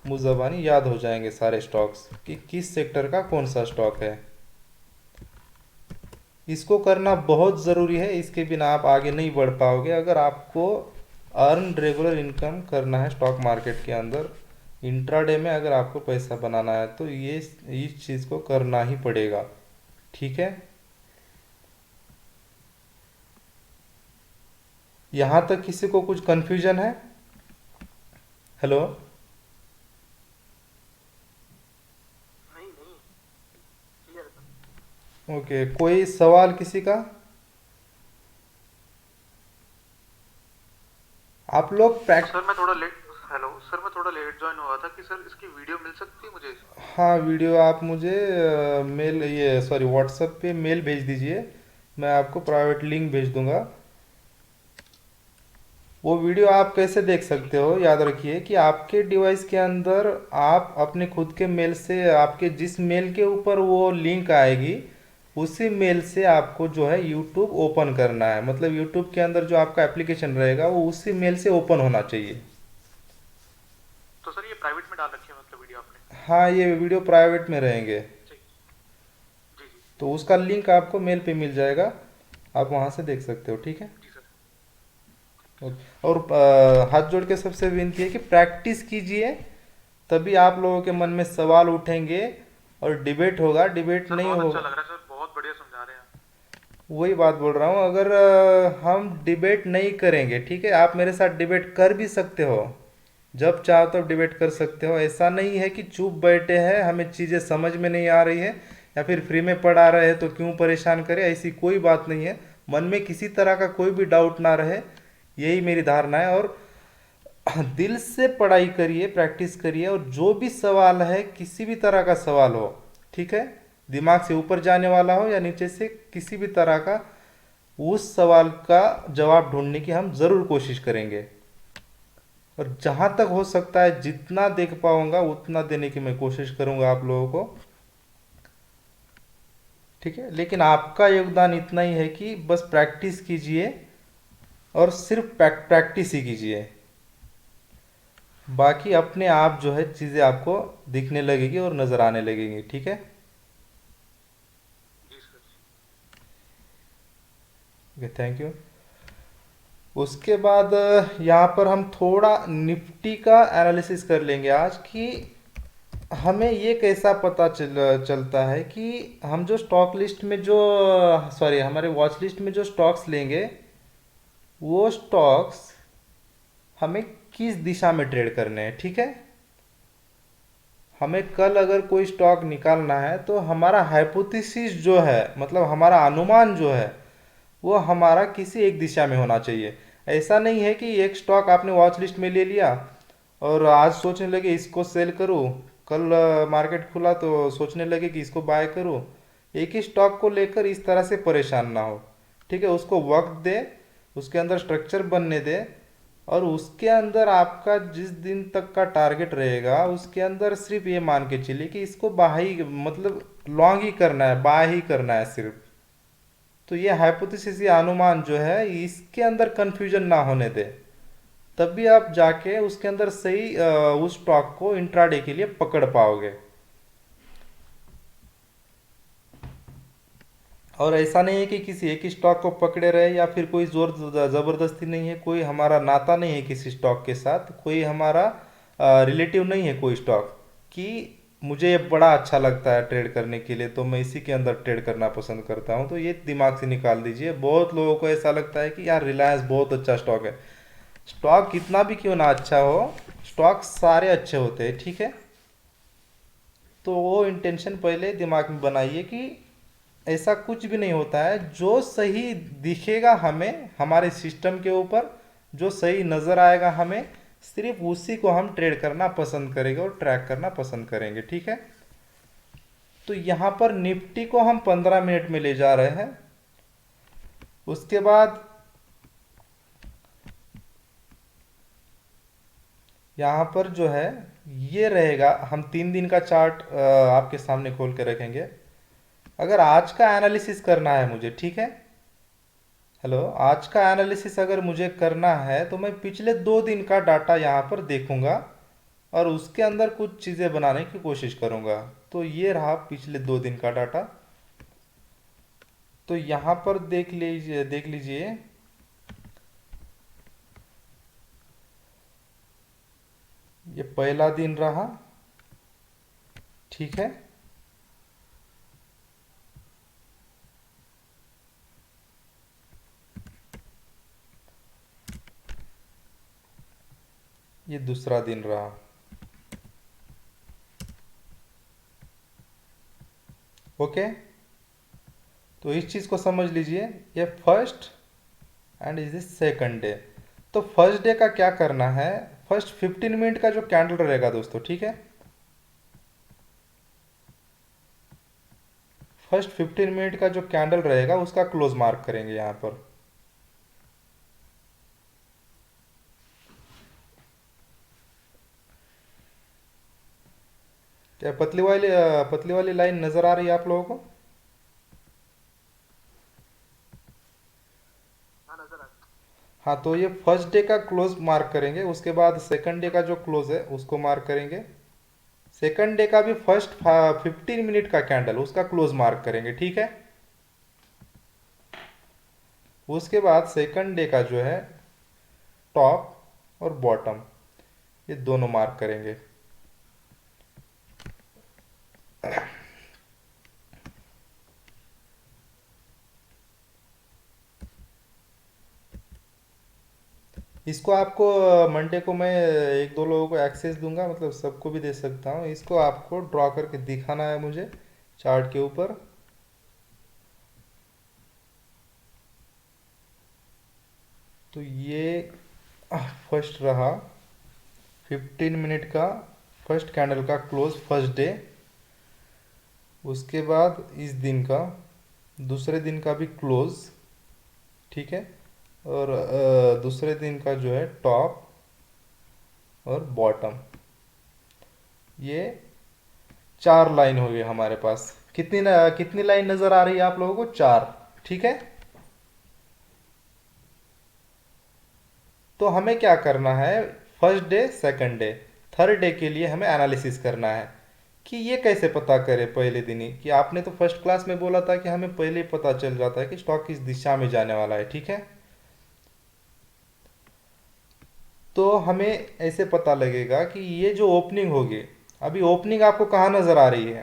मुज़बानी याद हो जाएंगे सारे स्टॉक्स कि किस सेक्टर का कौन सा स्टॉक है। इसको करना बहुत ज़रूरी है, इसके बिना आप आगे नहीं बढ़ पाओगे। अगर आपको अर्न रेगुलर इनकम करना है स्टॉक मार्केट के अंदर, इंट्राडे में अगर आपको पैसा बनाना है, तो ये इस चीज़ को करना ही पड़ेगा। ठीक है, यहाँ तक किसी को कुछ कंफ्यूजन है? हेलो, नहीं नहीं, क्लियर था। ओके, कोई सवाल किसी का? आप लोग सर मैं थोड़ा लेट हेलो सर मैं थोड़ा लेट ज्वाइन हुआ था कि सर इसकी वीडियो मिल सकती है मुझे। हाँ, वीडियो आप मुझे मेल, ये सॉरी, व्हाट्सएप पे मेल भेज दीजिए, मैं आपको प्राइवेट लिंक भेज दूंगा। वो वीडियो आप कैसे देख सकते हो, याद रखिए कि आपके डिवाइस के अंदर आप अपने खुद के मेल से, आपके जिस मेल के ऊपर वो लिंक आएगी उसी मेल से आपको जो है यूट्यूब ओपन करना है। मतलब यूट्यूब के अंदर जो आपका एप्लीकेशन रहेगा वो उसी मेल से ओपन होना चाहिए। तो सर ये प्राइवेट में डाल रखी है मतलब वीडियो आपने? हाँ, ये वीडियो प्राइवेट में रहेंगे, जी जी जी तो उसका लिंक आपको मेल पे मिल जाएगा, आप वहाँ से देख सकते हो। ठीक है, जी सर और हाथ जोड़ के सबसे विनती है कि प्रैक्टिस कीजिए, तभी आप लोगों के मन में सवाल उठेंगे और डिबेट होगा। डिबेट सर नहीं बहुत अच्छा होगा, लग रहा है सर, बहुत बढ़िया समझा रहे हैं आप। वही बात बोल रहा हूँ। अगर हम डिबेट नहीं करेंगे, ठीक है, आप मेरे साथ डिबेट कर भी सकते हो, जब चाहो तब डिबेट कर सकते हो। ऐसा नहीं है कि चुप बैठे हैं, हमें चीज़ें समझ में नहीं आ रही है या फिर फ्री में पढ़ा रहे हैं तो क्यों परेशान करें, ऐसी कोई बात नहीं है। मन में किसी तरह का कोई भी डाउट ना रहे, यही मेरी धारणा है। और दिल से पढ़ाई करिए, प्रैक्टिस करिए, और जो भी सवाल है, किसी भी तरह का सवाल हो, ठीक है, दिमाग से ऊपर जाने वाला हो या नीचे से, किसी भी तरह का, उस सवाल का जवाब ढूंढने की हम ज़रूर कोशिश करेंगे। और जहाँ तक हो सकता है, जितना देख पाऊंगा उतना देने की मैं कोशिश करूंगा आप लोगों को, ठीक है। लेकिन आपका योगदान इतना ही है कि बस प्रैक्टिस कीजिए, और सिर्फ प्रैक्टिस ही कीजिए। बाकी अपने आप जो है चीज़ें आपको दिखने लगेगी और नज़र आने लगेंगी, ठीक है। जी सर। Okay, thank you. उसके बाद यहाँ पर हम थोड़ा निफ्टी का एनालिसिस कर लेंगे आज, कि हमें ये कैसा पता चलता है कि हम जो स्टॉक लिस्ट में जो, सॉरी, हमारे वॉच लिस्ट में जो स्टॉक्स लेंगे, वो स्टॉक्स हमें किस दिशा में ट्रेड करने हैं, ठीक है। हमें कल अगर कोई स्टॉक निकालना है तो हमारा हाइपोथेसिस जो है, मतलब हमारा अनुमान जो है, वो हमारा किसी एक दिशा में होना चाहिए। ऐसा नहीं है कि एक स्टॉक आपने वॉच लिस्ट में ले लिया और आज सोचने लगे इसको सेल करूं, कल मार्केट खुला तो सोचने लगे कि इसको बाय करूं। एक ही स्टॉक को लेकर इस तरह से परेशान ना हो, ठीक है। उसको वक्त दे, उसके अंदर स्ट्रक्चर बनने दे, और उसके अंदर आपका जिस दिन तक का टारगेट रहेगा, उसके अंदर सिर्फ ये मान के चलिए कि इसको बाई, मतलब लॉन्ग ही करना है, बाय ही करना है सिर्फ। तो ये हाइपोथेसिस, ये अनुमान जो है, इसके अंदर कंफ्यूजन ना होने दे, तब भी आप जाके उसके अंदर सही उस स्टॉक को इंट्राडे के लिए पकड़ पाओगे। और ऐसा नहीं है कि किसी एक ही स्टॉक को पकड़े रहे, या फिर कोई जोर ज़बरदस्ती नहीं है, कोई हमारा नाता नहीं है किसी स्टॉक के साथ, कोई हमारा रिलेटिव नहीं है कोई स्टॉक, कि मुझे ये बड़ा अच्छा लगता है ट्रेड करने के लिए तो मैं इसी के अंदर ट्रेड करना पसंद करता हूँ। तो ये दिमाग से निकाल दीजिए। बहुत लोगों को ऐसा लगता है कि यार रिलायंस बहुत अच्छा स्टॉक है। स्टॉक कितना भी क्यों ना अच्छा हो, स्टॉक सारे अच्छे होते हैं, ठीक है। तो वो इंटेंशन पहले दिमाग में बनाइए कि ऐसा कुछ भी नहीं होता है। जो सही दिखेगा हमें, हमारे सिस्टम के ऊपर जो सही नज़र आएगा हमें, सिर्फ उसी को हम ट्रेड करना पसंद करेंगे और ट्रैक करना पसंद करेंगे, ठीक है। तो यहाँ पर निफ्टी को हम 15 मिनट में ले जा रहे हैं। उसके बाद यहाँ पर जो है ये रहेगा, हम 3 दिन का चार्ट आपके सामने खोल के रखेंगे। अगर आज का एनालिसिस करना है मुझे, ठीक है, हेलो, आज का एनालिसिस अगर मुझे करना है तो मैं पिछले 2 दिन का डाटा यहाँ पर देखूंगा और उसके अंदर कुछ चीज़ें बनाने की कोशिश करूंगा। तो ये रहा पिछले 2 दिन का डाटा। तो यहाँ पर देख लीजिए, ये पहला दिन रहा, ठीक है। ये दूसरा दिन रहा, ओके। तो इस चीज़ को समझ लीजिए, ये first and is this second day. तो फर्स्ट डे का क्या करना है, फर्स्ट 15 मिनट का जो कैंडल रहेगा दोस्तों, ठीक है, फर्स्ट 15 मिनट का जो कैंडल रहेगा उसका क्लोज मार्क करेंगे यहाँ पर। क्या पतली वाली लाइन नजर आ रही है आप लोगों को? हाँ नजर आ रहा हाँ, तो ये फर्स्ट डे का क्लोज मार्क करेंगे, उसके बाद सेकंड डे का जो क्लोज है उसको मार्क करेंगे। सेकंड डे का भी फर्स्ट 15 मिनट का कैंडल, उसका क्लोज मार्क करेंगे, ठीक है। उसके बाद सेकंड डे का जो है टॉप और बॉटम, ये दोनों मार्क करेंगे। इसको आपको मंडे को मैं एक दो लोगों को एक्सेस दूंगा, मतलब सबको भी दे सकता हूँ। इसको आपको ड्रॉ करके दिखाना है मुझे चार्ट के ऊपर। तो ये फर्स्ट रहा 15 मिनट का फर्स्ट कैंडल का क्लोज फर्स्ट डे। उसके बाद इस दिन का दूसरे दिन का भी क्लोज, ठीक है। और दूसरे दिन का जो है टॉप और बॉटम, ये 4 लाइन हो गई हमारे पास। कितनी लाइन नजर आ रही है आप लोगों को? 4, ठीक है। तो हमें क्या करना है, first day second day third day के लिए हमें एनालिसिस करना है कि ये कैसे पता करें पहले दिन ही। कि आपने तो फर्स्ट क्लास में बोला था कि हमें पहले ही पता चल जाता है कि स्टॉक किस दिशा में जाने वाला है, ठीक है। तो हमें ऐसे पता लगेगा कि ये जो ओपनिंग होगी, अभी ओपनिंग आपको कहाँ नजर आ रही है?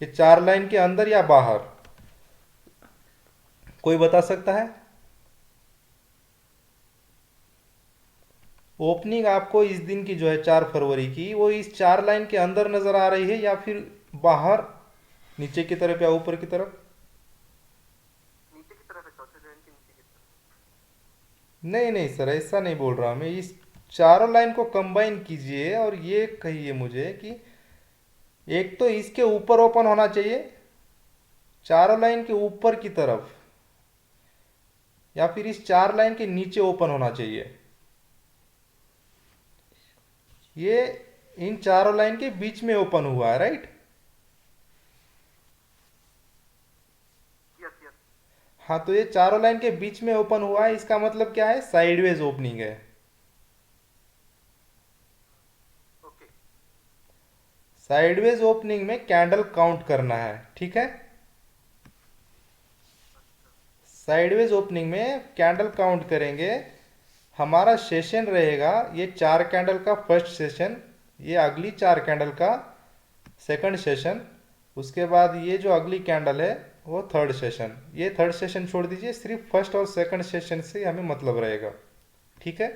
ये 4 लाइन के अंदर या बाहर? कोई बता सकता है? ओपनिंग आपको इस दिन की जो है 4 फरवरी की, वो इस 4 लाइन के अंदर नजर आ रही है या फिर बाहर, नीचे की तरफ या ऊपर की तरफ? नीचे की तरफ है, चौथे लाइन के नीचे की तरफ। नहीं नहीं सर, ऐसा नहीं बोल रहा मैं। इस चारों लाइन को कंबाइन कीजिए और ये कहिए मुझे कि एक तो इसके ऊपर ओपन होना चाहिए, चारों लाइन के ऊपर की तरफ, या फिर इस 4 लाइन के नीचे ओपन होना चाहिए। ये इन चारों लाइन के बीच में ओपन हुआ है, राइट? Yes yes. हाँ, तो ये चारों लाइन के बीच में ओपन हुआ है, इसका मतलब क्या है? साइडवेज ओपनिंग है। ओके। साइडवेज ओपनिंग में कैंडल काउंट करना है, ठीक है। साइडवेज ओपनिंग में कैंडल काउंट करेंगे। हमारा सेशन रहेगा ये 4 कैंडल का फर्स्ट सेशन, ये अगली 4 कैंडल का सेकंड सेशन, उसके बाद ये जो अगली कैंडल है वो थर्ड सेशन। ये थर्ड सेशन छोड़ दीजिए, सिर्फ फर्स्ट और सेकंड सेशन से हमें मतलब रहेगा, ठीक है।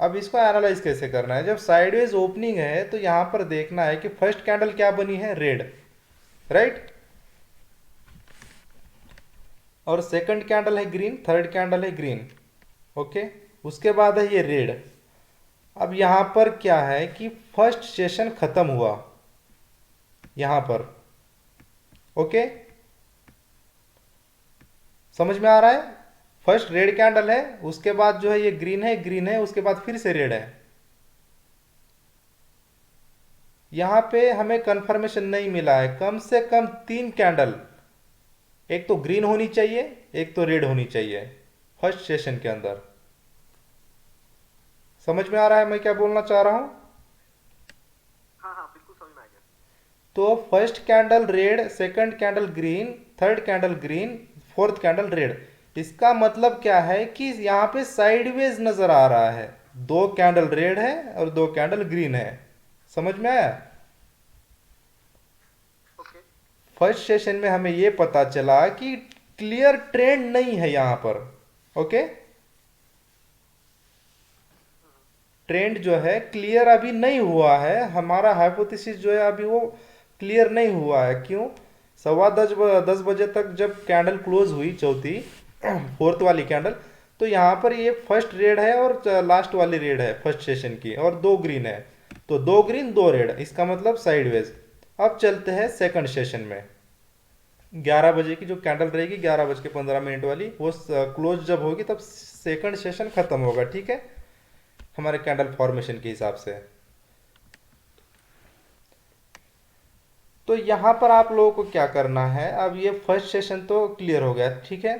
अब इसको एनालाइज कैसे करना है? जब साइडवेज ओपनिंग है तो यहां पर देखना है कि फर्स्ट कैंडल क्या बनी है? Red, right. और सेकंड कैंडल है ग्रीन, थर्ड कैंडल है ग्रीन, ओके। उसके बाद है ये रेड। अब यहां पर क्या है कि फर्स्ट सेशन खत्म हुआ यहां पर, ओके। समझ में आ रहा है? फर्स्ट रेड कैंडल है, उसके बाद जो है ये ग्रीन है, ग्रीन है, उसके बाद फिर से रेड है। यहां पे हमें कंफर्मेशन नहीं मिला है, कम से कम 3 कैंडल, एक तो ग्रीन होनी चाहिए, एक तो रेड होनी चाहिए फर्स्ट सेशन के अंदर। समझ में आ रहा है मैं क्या बोलना चाह रहा हूं? हाँ हाँ, बिल्कुल समझ में आ गया। तो first candle red, second candle green, third candle green, fourth candle red. इसका मतलब क्या है कि यहां पे साइडवेज नजर आ रहा है, 2 कैंडल रेड है और 2 कैंडल ग्रीन है। समझ में आया? ओके। फर्स्ट सेशन में हमें यह पता चला कि क्लियर ट्रेंड नहीं है यहां पर, ओके। ट्रेंड जो है क्लियर अभी नहीं हुआ है, हमारा हाइपोथेसिस जो है अभी वो क्लियर नहीं हुआ है। क्यों? 10:15 बजे तक जब कैंडल क्लोज हुई चौथी फोर्थ वाली कैंडल, तो यहाँ पर ये फर्स्ट रेड है और लास्ट वाली रेड है फर्स्ट सेशन की, और 2 ग्रीन है। तो 2 ग्रीन 2 रेड, इसका मतलब साइडवेज। अब चलते हैं सेकंड सेशन में। 11 बजे की जो कैंडल रहेगी, 11:15 वाली, वो क्लोज जब होगी तब सेकंड सेशन खत्म होगा, ठीक है, हमारे कैंडल फॉर्मेशन के हिसाब से। तो यहां पर आप लोगों को क्या करना है, अब ये फर्स्ट सेशन तो क्लियर हो गया, ठीक है।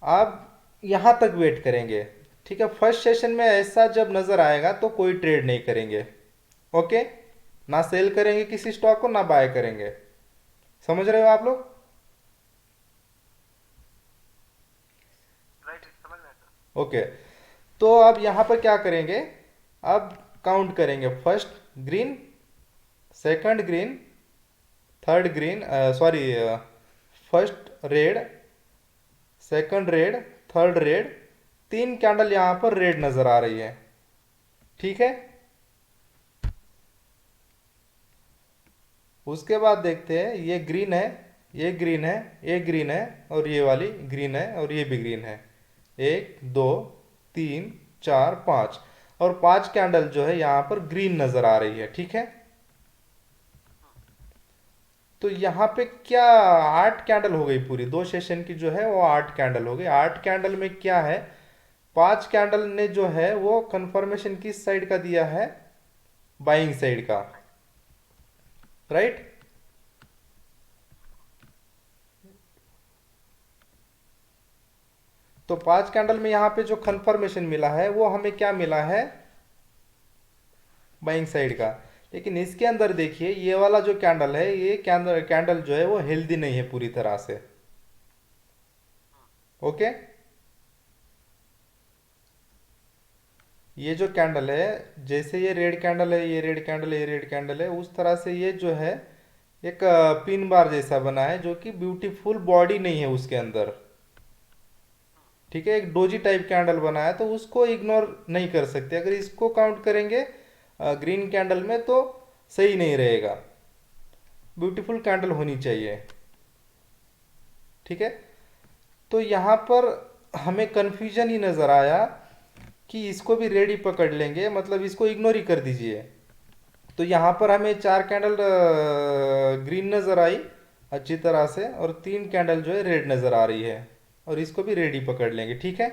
अब यहां तक वेट करेंगे, ठीक है। फर्स्ट सेशन में ऐसा जब नजर आएगा तो कोई ट्रेड नहीं करेंगे, ओके। ना सेल करेंगे किसी स्टॉक को, ना बाय करेंगे। समझ रहे हो आप लोग? राइट, समझ में आया सर। ओके, तो अब यहाँ पर क्या करेंगे, अब काउंट करेंगे, first green, second green, third green, sorry, first red, second red, third red, 3 candle यहाँ पर रेड नजर आ रही है। ठीक है, उसके बाद देखते हैं, ये ग्रीन है, ये ग्रीन है, ये ग्रीन है, और ये वाली ग्रीन है, और ये भी ग्रीन है। 1 2 3 4 5, और 5 कैंडल जो है यहाँ पर ग्रीन नजर आ रही है। ठीक है, तो यहाँ पे क्या 8 कैंडल हो गई पूरी, 2 सेशन की जो है वो 8 कैंडल हो गई। 8 कैंडल में क्या है, 5 कैंडल ने जो है वो कंफर्मेशन किस साइड का दिया है, बाइंग साइड का, राइट। तो 5 कैंडल में यहाँ पे जो कंफर्मेशन मिला है वो हमें क्या मिला है, बाइंग साइड का। लेकिन इसके अंदर देखिए, ये वाला जो कैंडल है, ये कैंडल जो है वो हेल्दी नहीं है पूरी तरह से। ओके, ये जो कैंडल है, जैसे ये रेड कैंडल है, ये रेड कैंडल है, ये रेड कैंडल है, उस तरह से ये जो है एक पिन बार जैसा बना है, जो कि ब्यूटीफुल बॉडी नहीं है उसके अंदर। ठीक है, एक डोजी टाइप कैंडल बना है, तो उसको इग्नोर नहीं कर सकते। अगर इसको काउंट करेंगे ग्रीन कैंडल में तो सही नहीं रहेगा, ब्यूटीफुल कैंडल होनी चाहिए। ठीक है, तो यहाँ पर हमें कंफ्यूजन ही नज़र आया कि इसको भी रेड ही पकड़ लेंगे, मतलब इसको इग्नोर ही कर दीजिए। तो यहाँ पर हमें 4 कैंडल ग्रीन नज़र आई अच्छी तरह से, और 3 कैंडल जो है रेड नज़र आ रही है, और इसको भी रेड ही पकड़ लेंगे। ठीक है,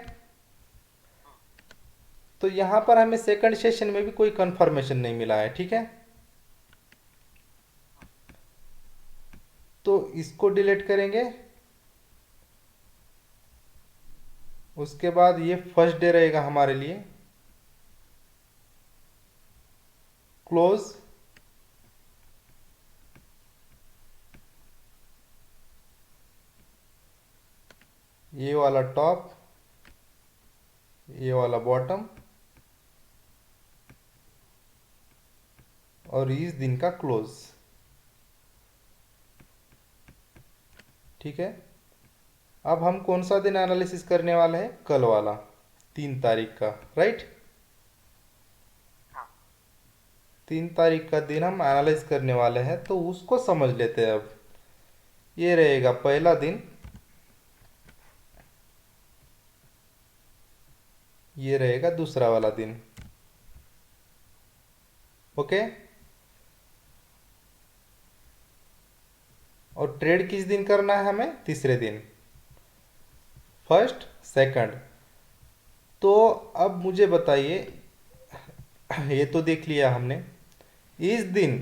तो यहाँ पर हमें सेकंड सेशन में भी कोई कंफर्मेशन नहीं मिला है। ठीक है, तो इसको डिलीट करेंगे। उसके बाद ये फर्स्ट डे रहेगा हमारे लिए, क्लोज। ये वाला टॉप, ये वाला बॉटम, और इस दिन का क्लोज। ठीक है, अब हम कौन सा दिन एनालिसिस करने वाले हैं, कल वाला 3 तारीख का, राइट। 3 तारीख का दिन हम एनालाइज करने वाले हैं, तो उसको समझ लेते हैं। अब ये रहेगा पहला दिन, ये रहेगा दूसरा वाला दिन। ओके, और ट्रेड किस दिन करना है हमें, तीसरे दिन, फर्स्ट सेकंड। तो अब मुझे बताइए, ये तो देख लिया हमने, इस दिन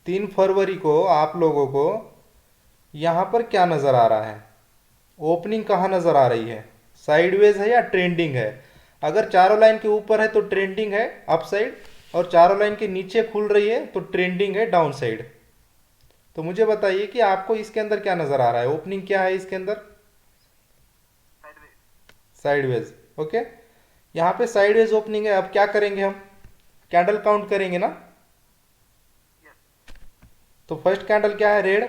3 फरवरी को आप लोगों को यहाँ पर क्या नज़र आ रहा है, ओपनिंग कहाँ नज़र आ रही है, साइडवेज है या ट्रेंडिंग है। अगर चारों लाइन के ऊपर है तो ट्रेंडिंग है अप साइड, और चारों लाइन के नीचे खुल रही है तो ट्रेंडिंग है डाउन साइड। तो मुझे बताइए कि आपको इसके अंदर क्या नज़र आ रहा है, ओपनिंग क्या है इसके अंदर, साइडवेज। ओके, यहाँ पे साइडवेज ओपनिंग है। अब क्या करेंगे हम, कैंडल काउंट करेंगे ना। तो फर्स्ट कैंडल क्या है, रेड,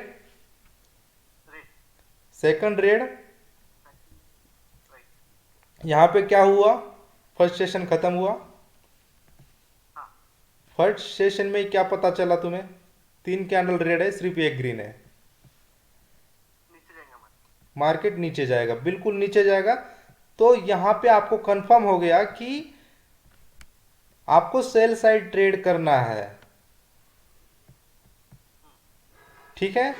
सेकंड रेड। यहाँ पे क्या हुआ, फर्स्ट सेशन खत्म हुआ। फर्स्ट सेशन में क्या पता चला तुम्हें, 3 कैंडल रेड है, सिर्फ एक ग्रीन है। मार्केट नीचे जाएगा, बिल्कुल नीचे जाएगा। तो यहाँ पे आपको कंफर्म हो गया कि आपको सेल साइड ट्रेड करना है। ठीक है,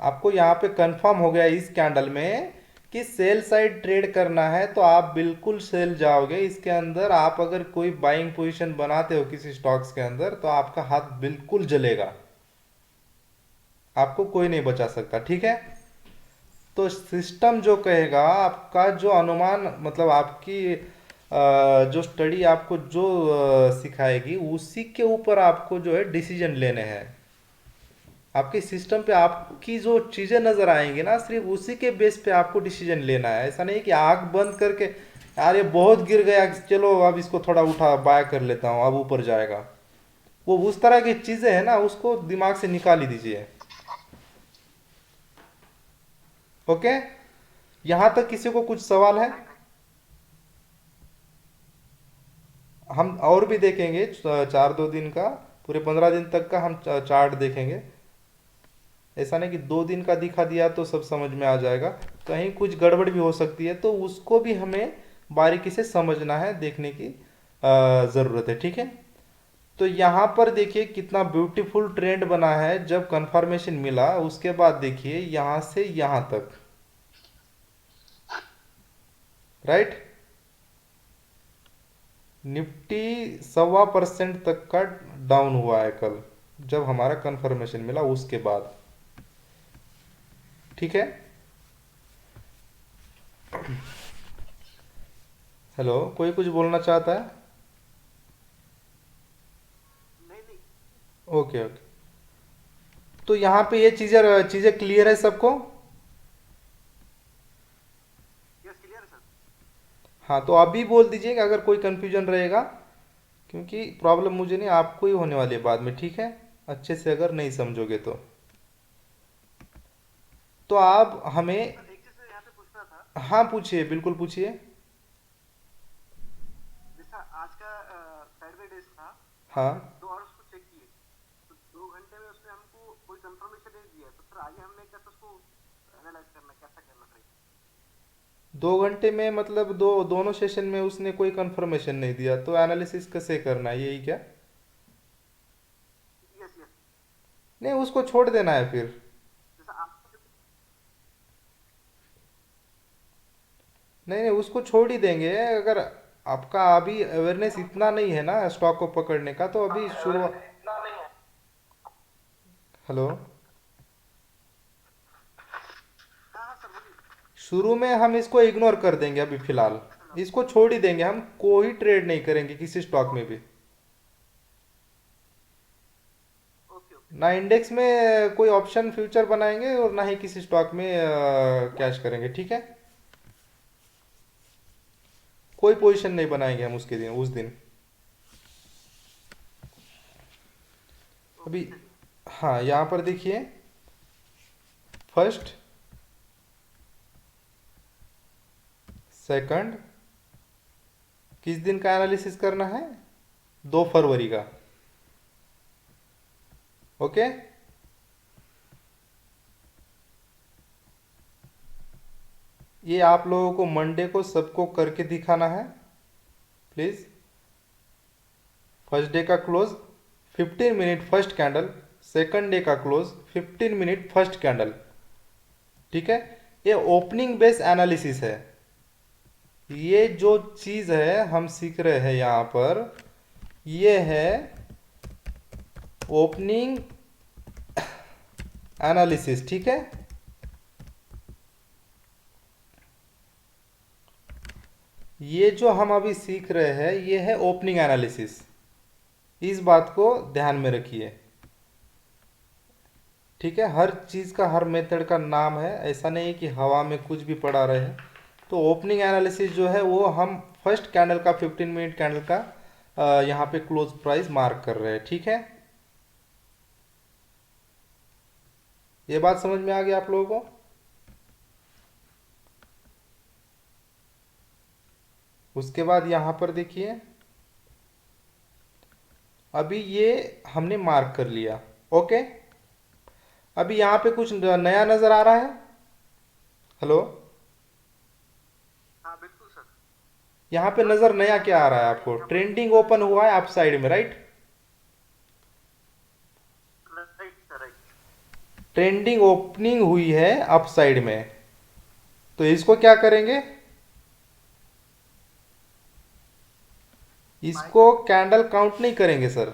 आपको यहाँ पे कंफर्म हो गया इस कैंडल में कि सेल साइड ट्रेड करना है, तो आप बिल्कुल सेल जाओगे इसके अंदर। आप अगर कोई बाइंग पोजीशन बनाते हो किसी स्टॉक्स के अंदर, तो आपका हाथ बिल्कुल जलेगा, आपको कोई नहीं बचा सकता। ठीक है, तो सिस्टम जो कहेगा, आपका जो अनुमान, मतलब आपकी जो स्टडी आपको जो सिखाएगी, उसी के ऊपर आपको जो है डिसीजन लेने हैं। आपके सिस्टम पे आपकी जो चीज़ें नज़र आएंगी ना, सिर्फ उसी के बेस पे आपको डिसीजन लेना है। ऐसा नहीं कि आँख बंद करके यार ये बहुत गिर गया, चलो अब इसको थोड़ा उठा बाय कर लेता हूँ, अब ऊपर जाएगा। वो उस तरह की चीज़ें हैं ना, उसको दिमाग से निकाल ही दीजिए। ओके, यहाँ तक किसी को कुछ सवाल है? हम और भी देखेंगे, 4 2 दिन का, पूरे 15 दिन तक का हम चार्ट देखेंगे। ऐसा नहीं कि 2 दिन का दिखा दिया तो सब समझ में आ जाएगा, कहीं कुछ गड़बड़ भी हो सकती है, तो उसको भी हमें बारीकी से समझना है, देखने की ज़रूरत है। ठीक है, तो यहाँ पर देखिए कितना ब्यूटीफुल ट्रेंड बना है। जब कंफर्मेशन मिला उसके बाद देखिए यहाँ से यहाँ तक, राइट, निफ्टी 1.25% तक का डाउन हुआ है कल, जब हमारा कंफर्मेशन मिला उसके बाद। ठीक है, हेलो, कोई कुछ बोलना चाहता है? नहीं नहीं। ओके ओके, तो यहाँ पे ये चीज़ें चीज़ें क्लियर है सबको? यस क्लियर है सर। हाँ, तो अभी बोल दीजिए कि अगर कोई कंफ्यूजन रहेगा, क्योंकि प्रॉब्लम मुझे नहीं, आपको ही होने वाली है बाद में। ठीक है, अच्छे से अगर नहीं समझोगे तो आप हमें। सर एक चीज यहाँ पे पूछना था। हाँ पूछिए, बिल्कुल पूछिए। जैसा आज का साइडवेज था, हाँ, 2 आवर्स को चेक किए, तो 2 घंटे में उसने हमको कोई कंफर्मेशन नहीं दिया, तो फिर आगे हमने कैसे उसको एनालाइज करना, कैसा करना चाहिए? 2 घंटे में मतलब दोनों सेशन में उसने कोई कंफर्मेशन नहीं दिया, तो एनालिसिस कैसे करना है, यही क्या? Yes yes. नहीं, उसको छोड़ देना है फिर। जैसा आप नहीं नहीं, उसको छोड़ ही देंगे। अगर आपका अभी अवेयरनेस इतना नहीं है ना स्टॉक को पकड़ने का, तो अभी शुरू। हेलो, हाँ हाँ सर बोलिए। शुरू में हम इसको इग्नोर कर देंगे, अभी फिलहाल इसको छोड़ ही देंगे, हम कोई ट्रेड नहीं करेंगे किसी स्टॉक में भी, ओके ओके। ना इंडेक्स में कोई ऑप्शन फ्यूचर बनाएंगे और ना ही किसी स्टॉक में कैश करेंगे। ठीक है, कोई पोजीशन नहीं बनाएंगे हम उसके दिन, उस दिन। अभी हाँ, यहाँ पर देखिए, फर्स्ट, सेकंड, किस दिन का एनालिसिस करना है? 2 फरवरी का। ओके, ये आप लोगों को मंडे को सबको करके दिखाना है प्लीज। फर्स्ट डे का close 15 minute first candle, second day का क्लोज 15 मिनट फर्स्ट कैंडल। ठीक है, ये ओपनिंग बेस एनालिसिस है। ये जो चीज है हम सीख रहे हैं यहाँ पर, ये है ओपनिंग एनालिसिस। ठीक है, ये जो हम अभी सीख रहे हैं ये है ओपनिंग एनालिसिस, इस बात को ध्यान में रखिए। ठीक है, हर चीज़ का, हर मेथड का नाम है, ऐसा नहीं है कि हवा में कुछ भी पड़ा रहे। तो ओपनिंग एनालिसिस जो है वो हम फर्स्ट कैंडल का, 15 मिनट कैंडल का यहाँ पे क्लोज प्राइस मार्क कर रहे हैं। ठीक है, ये बात समझ में आ गई आप लोगों को? उसके बाद यहाँ पर देखिए, अभी ये हमने मार्क कर लिया। ओके, अभी यहाँ पे कुछ नया नजर आ रहा है? हेलो, हाँ बिल्कुल सर। यहाँ पे नजर नया क्या आ रहा है आपको? ट्रेंडिंग ओपन हुआ है अप साइड में, right? Right sir right. Trending opening हुई है अप साइड में, तो इसको क्या करेंगे? इसको कैंडल काउंट नहीं करेंगे सर।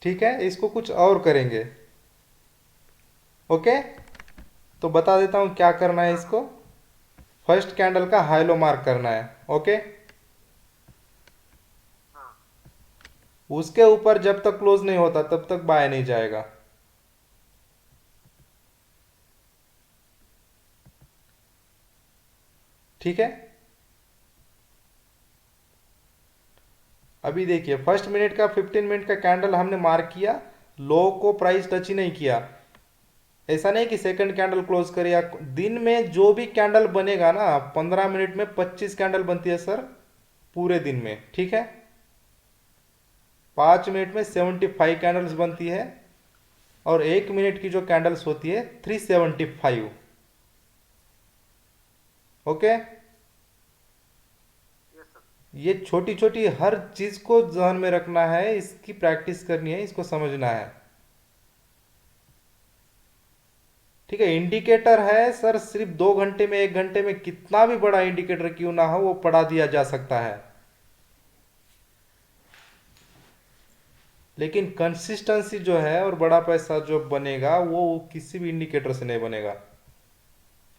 ठीक है, इसको कुछ और करेंगे। ओके, तो बता देता हूं क्या करना है इसको। फर्स्ट कैंडल का हाई लो मार्क करना है। ओके, हाँ उसके ऊपर जब तक क्लोज नहीं होता तब तक बाय नहीं जाएगा। ठीक है। अभी देखिए फर्स्ट मिनट का 15 मिनट का कैंडल हमने मार्क किया, लो को प्राइस टच ही नहीं किया। ऐसा नहीं कि सेकंड कैंडल क्लोज करे, या दिन में जो भी कैंडल बनेगा ना, 15 मिनट में 25 कैंडल बनती है सर पूरे दिन में। ठीक है, 5 मिनट में 75 कैंडल्स बनती है, और 1 मिनट की जो कैंडल्स होती है 375। Okay, yes sir. ये छोटी छोटी हर चीज को ध्यान में रखना है, इसकी प्रैक्टिस करनी है, इसको समझना है। ठीक है, इंडिकेटर है सर, सिर्फ 2 घंटे में 1 घंटे में कितना भी बड़ा इंडिकेटर क्यों ना हो वो पढ़ा दिया जा सकता है, लेकिन कंसिस्टेंसी जो है और बड़ा पैसा जो बनेगा वो किसी भी इंडिकेटर से नहीं बनेगा,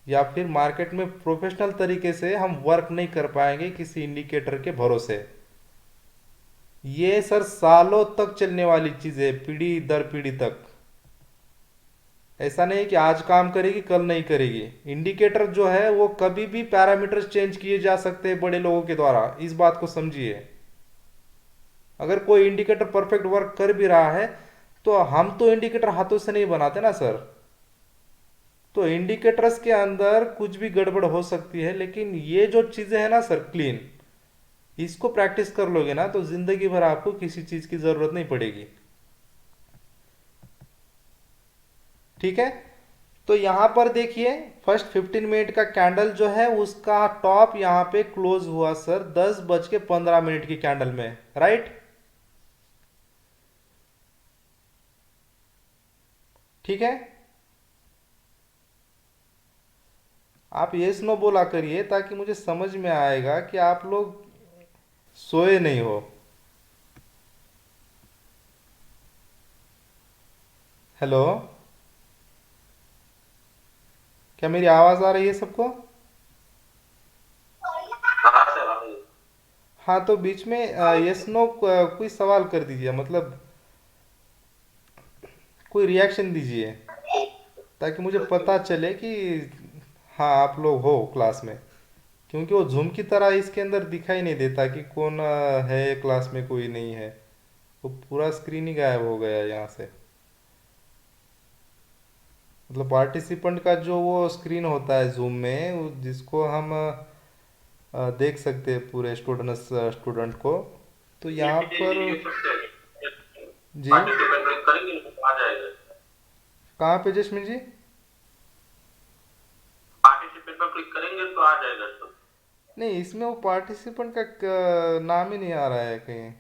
या फिर मार्केट में प्रोफेशनल तरीके से हम वर्क नहीं कर पाएंगे किसी इंडिकेटर के भरोसे। ये सर सालों तक चलने वाली चीज है, पीढ़ी दर पीढ़ी तक। ऐसा नहीं है कि आज काम करेगी कल नहीं करेगी। इंडिकेटर जो है वो कभी भी पैरामीटर्स चेंज किए जा सकते हैं बड़े लोगों के द्वारा, इस बात को समझिए। अगर कोई इंडिकेटर परफेक्ट वर्क कर भी रहा है तो हम तो इंडिकेटर हाथों से नहीं बनाते ना सर, तो इंडिकेटर्स के अंदर कुछ भी गड़बड़ हो सकती है, लेकिन ये जो चीजें हैं ना सर क्लीन, इसको प्रैक्टिस कर लोगे ना तो जिंदगी भर आपको किसी चीज की जरूरत नहीं पड़ेगी। ठीक है, तो यहां पर देखिए फर्स्ट 15 मिनट का कैंडल जो है उसका टॉप यहां पे क्लोज हुआ सर 10:15 की कैंडल में, राइट। ठीक है, आप यस नो बोला करिए ताकि मुझे समझ में आएगा कि आप लोग सोए नहीं हो। हेलो, क्या मेरी आवाज आ रही है सबको? हाँ, तो बीच में यस नो कोई सवाल कर दीजिए, मतलब कोई रिएक्शन दीजिए ताकि मुझे पता चले कि हाँ आप लोग हो क्लास में, क्योंकि वो जूम की तरह इसके अंदर दिखाई नहीं देता कि कौन है क्लास में कोई नहीं है, वो पूरा स्क्रीन ही गायब हो गया यहाँ से। मतलब पार्टिसिपेंट का जो वो स्क्रीन होता है जूम में जिसको हम देख सकते हैं पूरे स्टूडेंट को, तो यहाँ पर जी कहाँ पे जसमीन जी? पार्टिसिपेट पर क्लिक करेंगे तो आ जाएगा सब। नहीं, इसमें वो पार्टिसिपेंट का नाम ही नहीं आ रहा है कहीं।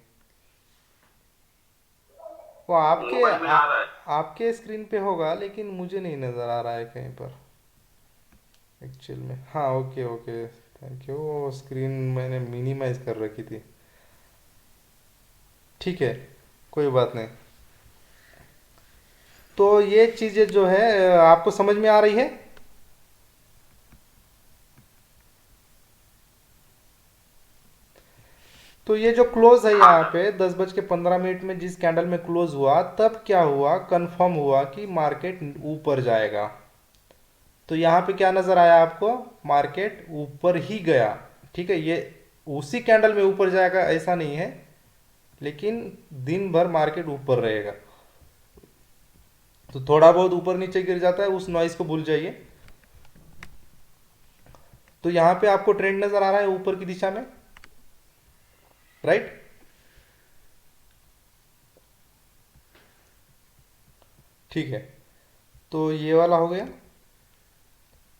वो मोबाइल में आ रहा है। आपके स्क्रीन पे होगा लेकिन मुझे नहीं नज़र आ रहा है कहीं पर एक्चुअल में। हाँ, ओके ओके, थैंक यू। वो स्क्रीन मैंने मिनिमाइज कर रखी थी। ठीक है, कोई बात नहीं। तो ये चीज़ें जो है आपको समझ में आ रही है? तो ये जो क्लोज है यहाँ पे 10:15 में जिस कैंडल में क्लोज हुआ, तब क्या हुआ, कंफर्म हुआ कि मार्केट ऊपर जाएगा। तो यहाँ पे क्या नजर आया आपको, मार्केट ऊपर ही गया। ठीक है, ये उसी कैंडल में ऊपर जाएगा ऐसा नहीं है, लेकिन दिन भर मार्केट ऊपर रहेगा। तो थोड़ा बहुत ऊपर नीचे गिर जाता है, उस नॉइस को भूल जाइए। तो यहाँ पे आपको ट्रेंड नजर आ रहा है ऊपर की दिशा में, राइट। ठीक है, तो ये वाला हो गया।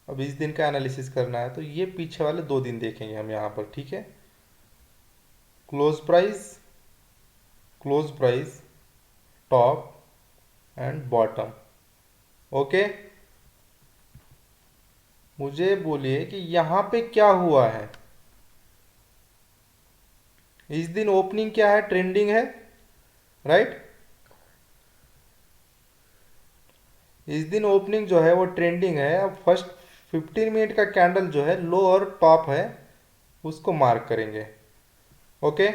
अब इस दिन का एनालिसिस करना है तो ये पीछे वाले 2 दिन देखेंगे हम यहाँ पर। ठीक है, close price, top and bottom. Okay, मुझे बोलिए कि यहाँ पे क्या हुआ है। इस दिन ओपनिंग क्या है, ट्रेंडिंग है, राइट। इस दिन ओपनिंग जो है वो ट्रेंडिंग है। अब फर्स्ट 15 मिनट का कैंडल जो है लो और टॉप है उसको मार्क करेंगे। ओके,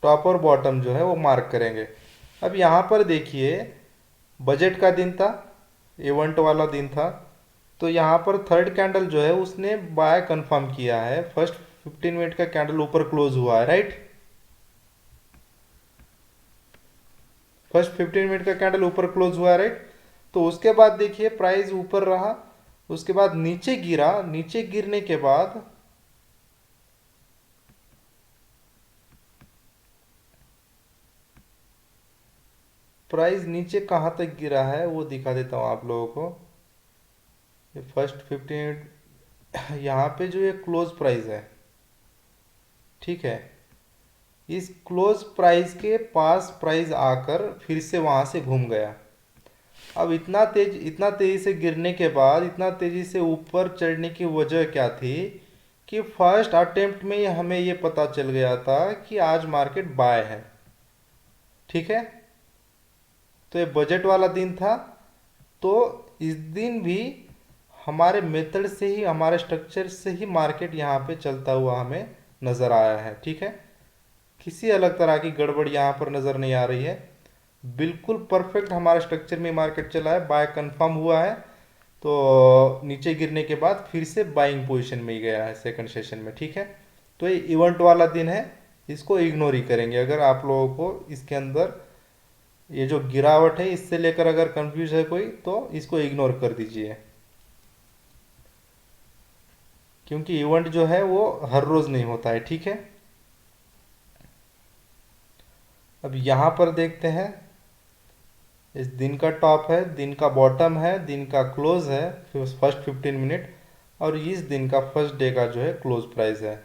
टॉप और बॉटम जो है वो मार्क करेंगे। अब यहाँ पर देखिए बजट का दिन था, इवेंट वाला दिन था, तो यहाँ पर थर्ड कैंडल जो है उसने बाय कंफर्म किया है। फर्स्ट 15 मिनट का कैंडल ऊपर क्लोज हुआ है, राइट। फर्स्ट 15 मिनट का कैंडल ऊपर क्लोज हुआ है, राइट। तो उसके बाद देखिए प्राइस ऊपर रहा, उसके बाद नीचे गिरा, नीचे गिरने के बाद प्राइस नीचे कहाँ तक गिरा है वो दिखा देता हूँ आप लोगों को। ये फर्स्ट 15 यहाँ पे जो ये क्लोज प्राइस है, ठीक है, इस क्लोज प्राइस के पास प्राइस आकर फिर से वहाँ से घूम गया। अब इतना तेजी से गिरने के बाद इतना तेजी से ऊपर चढ़ने की वजह क्या थी कि फर्स्ट अटेम्प्ट में ही हमें ये पता चल गया था कि आज मार्केट बाय है, ठीक है। तो ये बजट वाला दिन था, तो इस दिन भी हमारे मेथड से ही, हमारे स्ट्रक्चर से ही मार्केट यहाँ पे चलता हुआ हमें नज़र आया है, ठीक है। किसी अलग तरह की गड़बड़ यहाँ पर नज़र नहीं आ रही है, बिल्कुल परफेक्ट हमारे स्ट्रक्चर में मार्केट चला है। बाय कंफर्म हुआ है, तो नीचे गिरने के बाद फिर से बाइंग पोजीशन में ही गया है सेकंड सेशन में, ठीक है। तो ये इवेंट वाला दिन है, इसको इग्नोर ही करेंगे। अगर आप लोगों को इसके अंदर ये जो गिरावट है इससे लेकर अगर कंफ्यूज है कोई, तो इसको इग्नोर कर दीजिए, क्योंकि इवेंट जो है वो हर रोज नहीं होता है, ठीक है। अब यहाँ पर देखते हैं, इस दिन का टॉप है, दिन का बॉटम है, दिन का क्लोज है फर्स्ट 15 मिनट, और इस दिन का फर्स्ट डे का जो है क्लोज प्राइस है।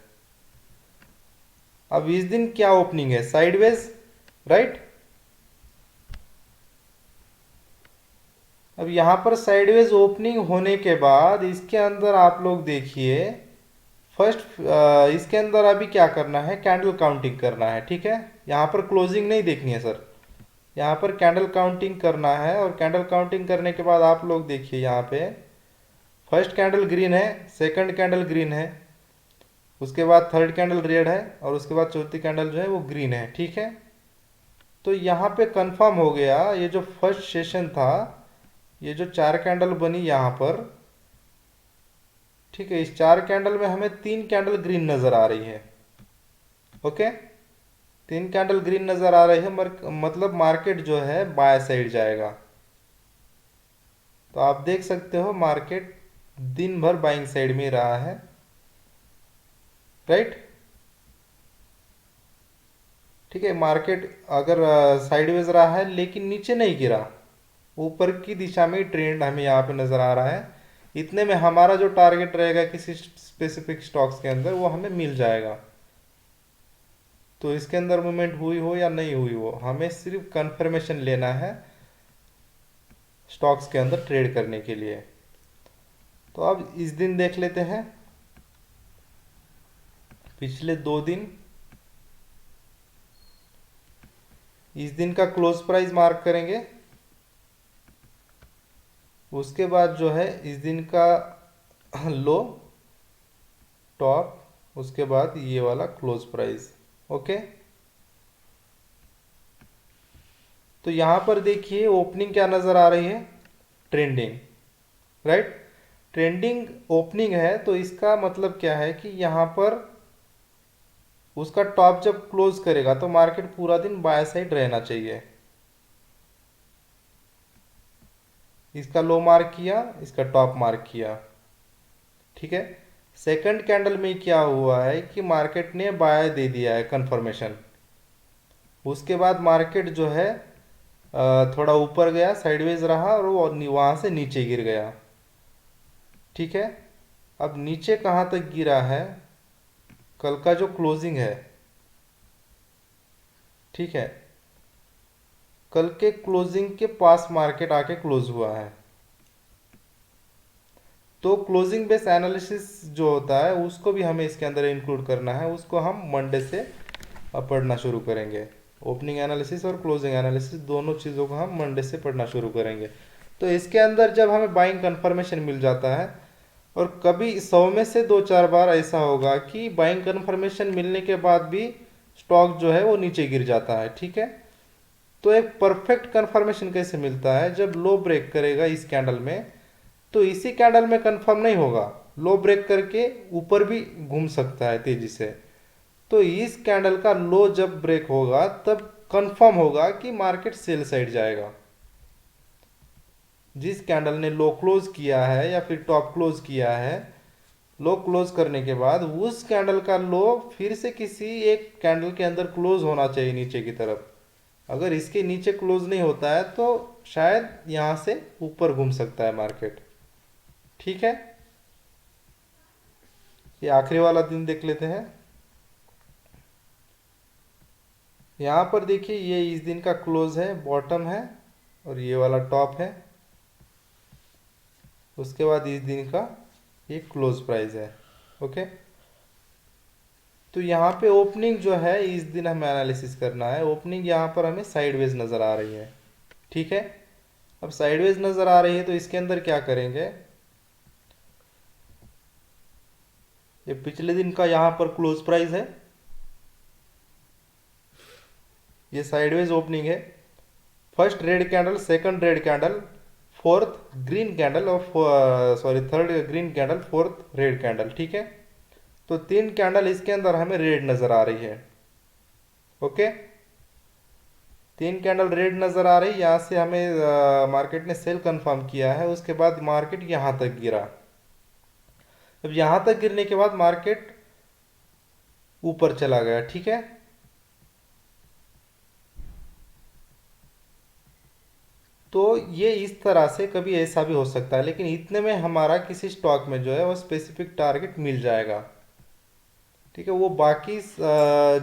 अब इस दिन क्या ओपनिंग है, साइडवेज, राइट। अब यहाँ पर साइडवेज ओपनिंग होने के बाद इसके अंदर आप लोग देखिए फर्स्ट इसके अंदर अभी क्या करना है, कैंडल काउंटिंग करना है, ठीक है। यहाँ पर क्लोजिंग नहीं देखनी है सर, यहाँ पर कैंडल काउंटिंग करना है। और कैंडल काउंटिंग करने के बाद आप लोग देखिए यहाँ पे फर्स्ट कैंडल ग्रीन है, सेकंड कैंडल ग्रीन है, उसके बाद थर्ड कैंडल रेड है, और उसके बाद चौथी कैंडल जो है वो ग्रीन है, ठीक है। तो यहाँ पे कंफर्म हो गया, ये जो फर्स्ट सेशन था, ये जो 4 कैंडल बनी यहाँ पर, ठीक है, इस 4 कैंडल में हमें 3 कैंडल ग्रीन नजर आ रही है, ओके। 3 कैंडल ग्रीन नजर आ रही है, मतलब मार्केट जो है बाय साइड जाएगा। तो आप देख सकते हो मार्केट दिन भर बाइंग साइड में रहा है, राइट, ठीक है। मार्केट अगर साइडवेज रहा है लेकिन नीचे नहीं गिरा, ऊपर की दिशा में ट्रेंड हमें यहाँ पे नजर आ रहा है। इतने में हमारा जो टारगेट रहेगा किसी स्पेसिफिक स्टॉक्स के अंदर वो हमें मिल जाएगा। तो इसके अंदर मूवमेंट हुई हो या नहीं हुई हो, हमें सिर्फ कंफर्मेशन लेना है स्टॉक्स के अंदर ट्रेड करने के लिए। तो अब इस दिन देख लेते हैं, पिछले 2 दिन, इस दिन का क्लोज प्राइस मार्क करेंगे, उसके बाद जो है इस दिन का लो, टॉप, उसके बाद ये वाला क्लोज प्राइस, ओके। तो यहां पर देखिए ओपनिंग क्या नजर आ रही है, ट्रेंडिंग, राइट। ट्रेंडिंग ओपनिंग है, तो इसका मतलब क्या है कि यहां पर उसका टॉप जब क्लोज करेगा तो मार्केट पूरा दिन बाय साइड रहना चाहिए। इसका लो मार्क किया, इसका टॉप मार्क किया, ठीक है। सेकंड कैंडल में क्या हुआ है कि मार्केट ने बाय दे दिया है कंफर्मेशन। उसके बाद मार्केट जो है थोड़ा ऊपर गया, साइडवेज रहा, और वो वहां से नीचे गिर गया, ठीक है। अब नीचे कहां तक गिरा है, कल का जो क्लोजिंग है, ठीक है, कल के क्लोजिंग के पास मार्केट आके क्लोज हुआ है। तो क्लोजिंग बेस एनालिसिस जो होता है उसको भी हमें इसके अंदर इंक्लूड करना है, उसको हम मंडे से पढ़ना शुरू करेंगे। ओपनिंग एनालिसिस और क्लोजिंग एनालिसिस दोनों चीज़ों को हम मंडे से पढ़ना शुरू करेंगे। तो इसके अंदर जब हमें बाइंग कंफर्मेशन मिल जाता है, और कभी 100 में से 2-4 बार ऐसा होगा कि बाइंग कंफर्मेशन मिलने के बाद भी स्टॉक जो है वो नीचे गिर जाता है। ठीक है, तो एक परफेक्ट कंफर्मेशन कैसे मिलता है, जब लो ब्रेक करेगा इस कैंडल में तो इसी कैंडल में कंफर्म नहीं होगा, लो ब्रेक करके ऊपर भी घूम सकता है तेजी से। तो इस कैंडल का लो जब ब्रेक होगा तब कंफर्म होगा कि मार्केट सेल साइड जाएगा। जिस कैंडल ने लो क्लोज किया है या फिर टॉप क्लोज किया है, लो क्लोज करने के बाद उस कैंडल का लो फिर से किसी एक कैंडल के अंदर क्लोज होना चाहिए नीचे की तरफ। अगर इसके नीचे क्लोज नहीं होता है तो शायद यहाँ से ऊपर घूम सकता है मार्केट। ठीक है, ये आखिरी वाला दिन देख लेते हैं। यहाँ पर देखिए ये इस दिन का क्लोज है, बॉटम है, और ये वाला टॉप है। उसके बाद इस दिन का ये क्लोज प्राइस है। ओके, तो यहाँ पे ओपनिंग जो है इस दिन हमें एनालिसिस करना है। ओपनिंग यहाँ पर हमें साइडवेज नज़र आ रही है। ठीक है, अब साइडवेज नज़र आ रही है तो इसके अंदर क्या करेंगे, ये पिछले दिन का यहाँ पर क्लोज प्राइस है, ये साइडवेज ओपनिंग है, first red candle, second red candle, fourth green candle और third green candle, fourth red candle. ठीक है, तो 3 कैंडल इसके अंदर हमें रेड नज़र आ रही है। ओके, 3 कैंडल रेड नज़र आ रही, यहाँ से हमें मार्केट ने सेल कंफर्म किया है। उसके बाद मार्केट यहाँ तक गिरा। अब यहाँ तक गिरने के बाद मार्केट ऊपर चला गया। ठीक है, तो ये इस तरह से कभी ऐसा भी हो सकता है, लेकिन इतने में हमारा किसी स्टॉक में जो है वो स्पेसिफिक टारगेट मिल जाएगा। ठीक है, वो बाकी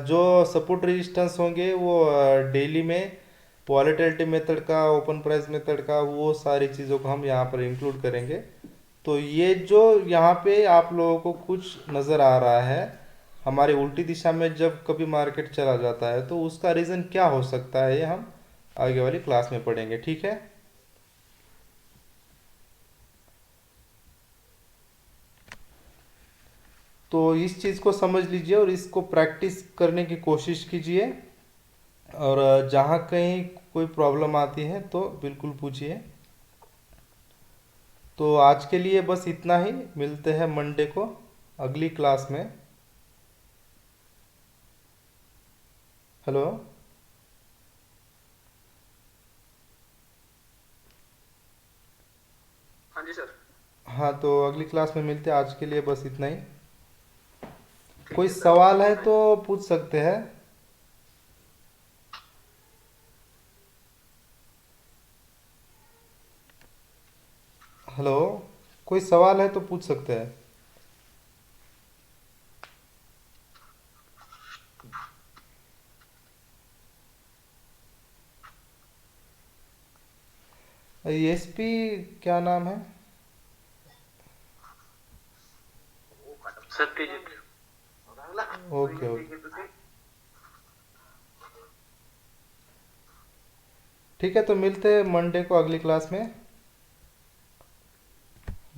जो सपोर्ट रेजिस्टेंस होंगे वो डेली में वॉलेटिलिटी मेथड का, ओपन प्राइस मेथड का, वो सारी चीज़ों को हम यहाँ पर इंक्लूड करेंगे। तो ये जो यहाँ पे आप लोगों को कुछ नज़र आ रहा है हमारी उल्टी दिशा में जब कभी मार्केट चला जाता है, तो उसका रीज़न क्या हो सकता है ये हम आगे वाली क्लास में पढ़ेंगे। ठीक है, तो इस चीज़ को समझ लीजिए और इसको प्रैक्टिस करने की कोशिश कीजिए, और जहाँ कहीं कोई प्रॉब्लम आती है तो बिल्कुल पूछिए। तो आज के लिए बस इतना ही, मिलते हैं मंडे को अगली क्लास में। हेलो, हाँ जी सर। हाँ, तो अगली क्लास में मिलते हैं। आज के लिए बस इतना ही। ठीक कोई है सर। सवाल है तो पूछ सकते हैं। हेलो, कोई सवाल है तो पूछ सकते हैं। एसपी क्या नाम है? सत्यजीत। ओके ओके, ठीक है, तो मिलते हैं मंडे को अगली क्लास में।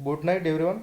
Good night everyone.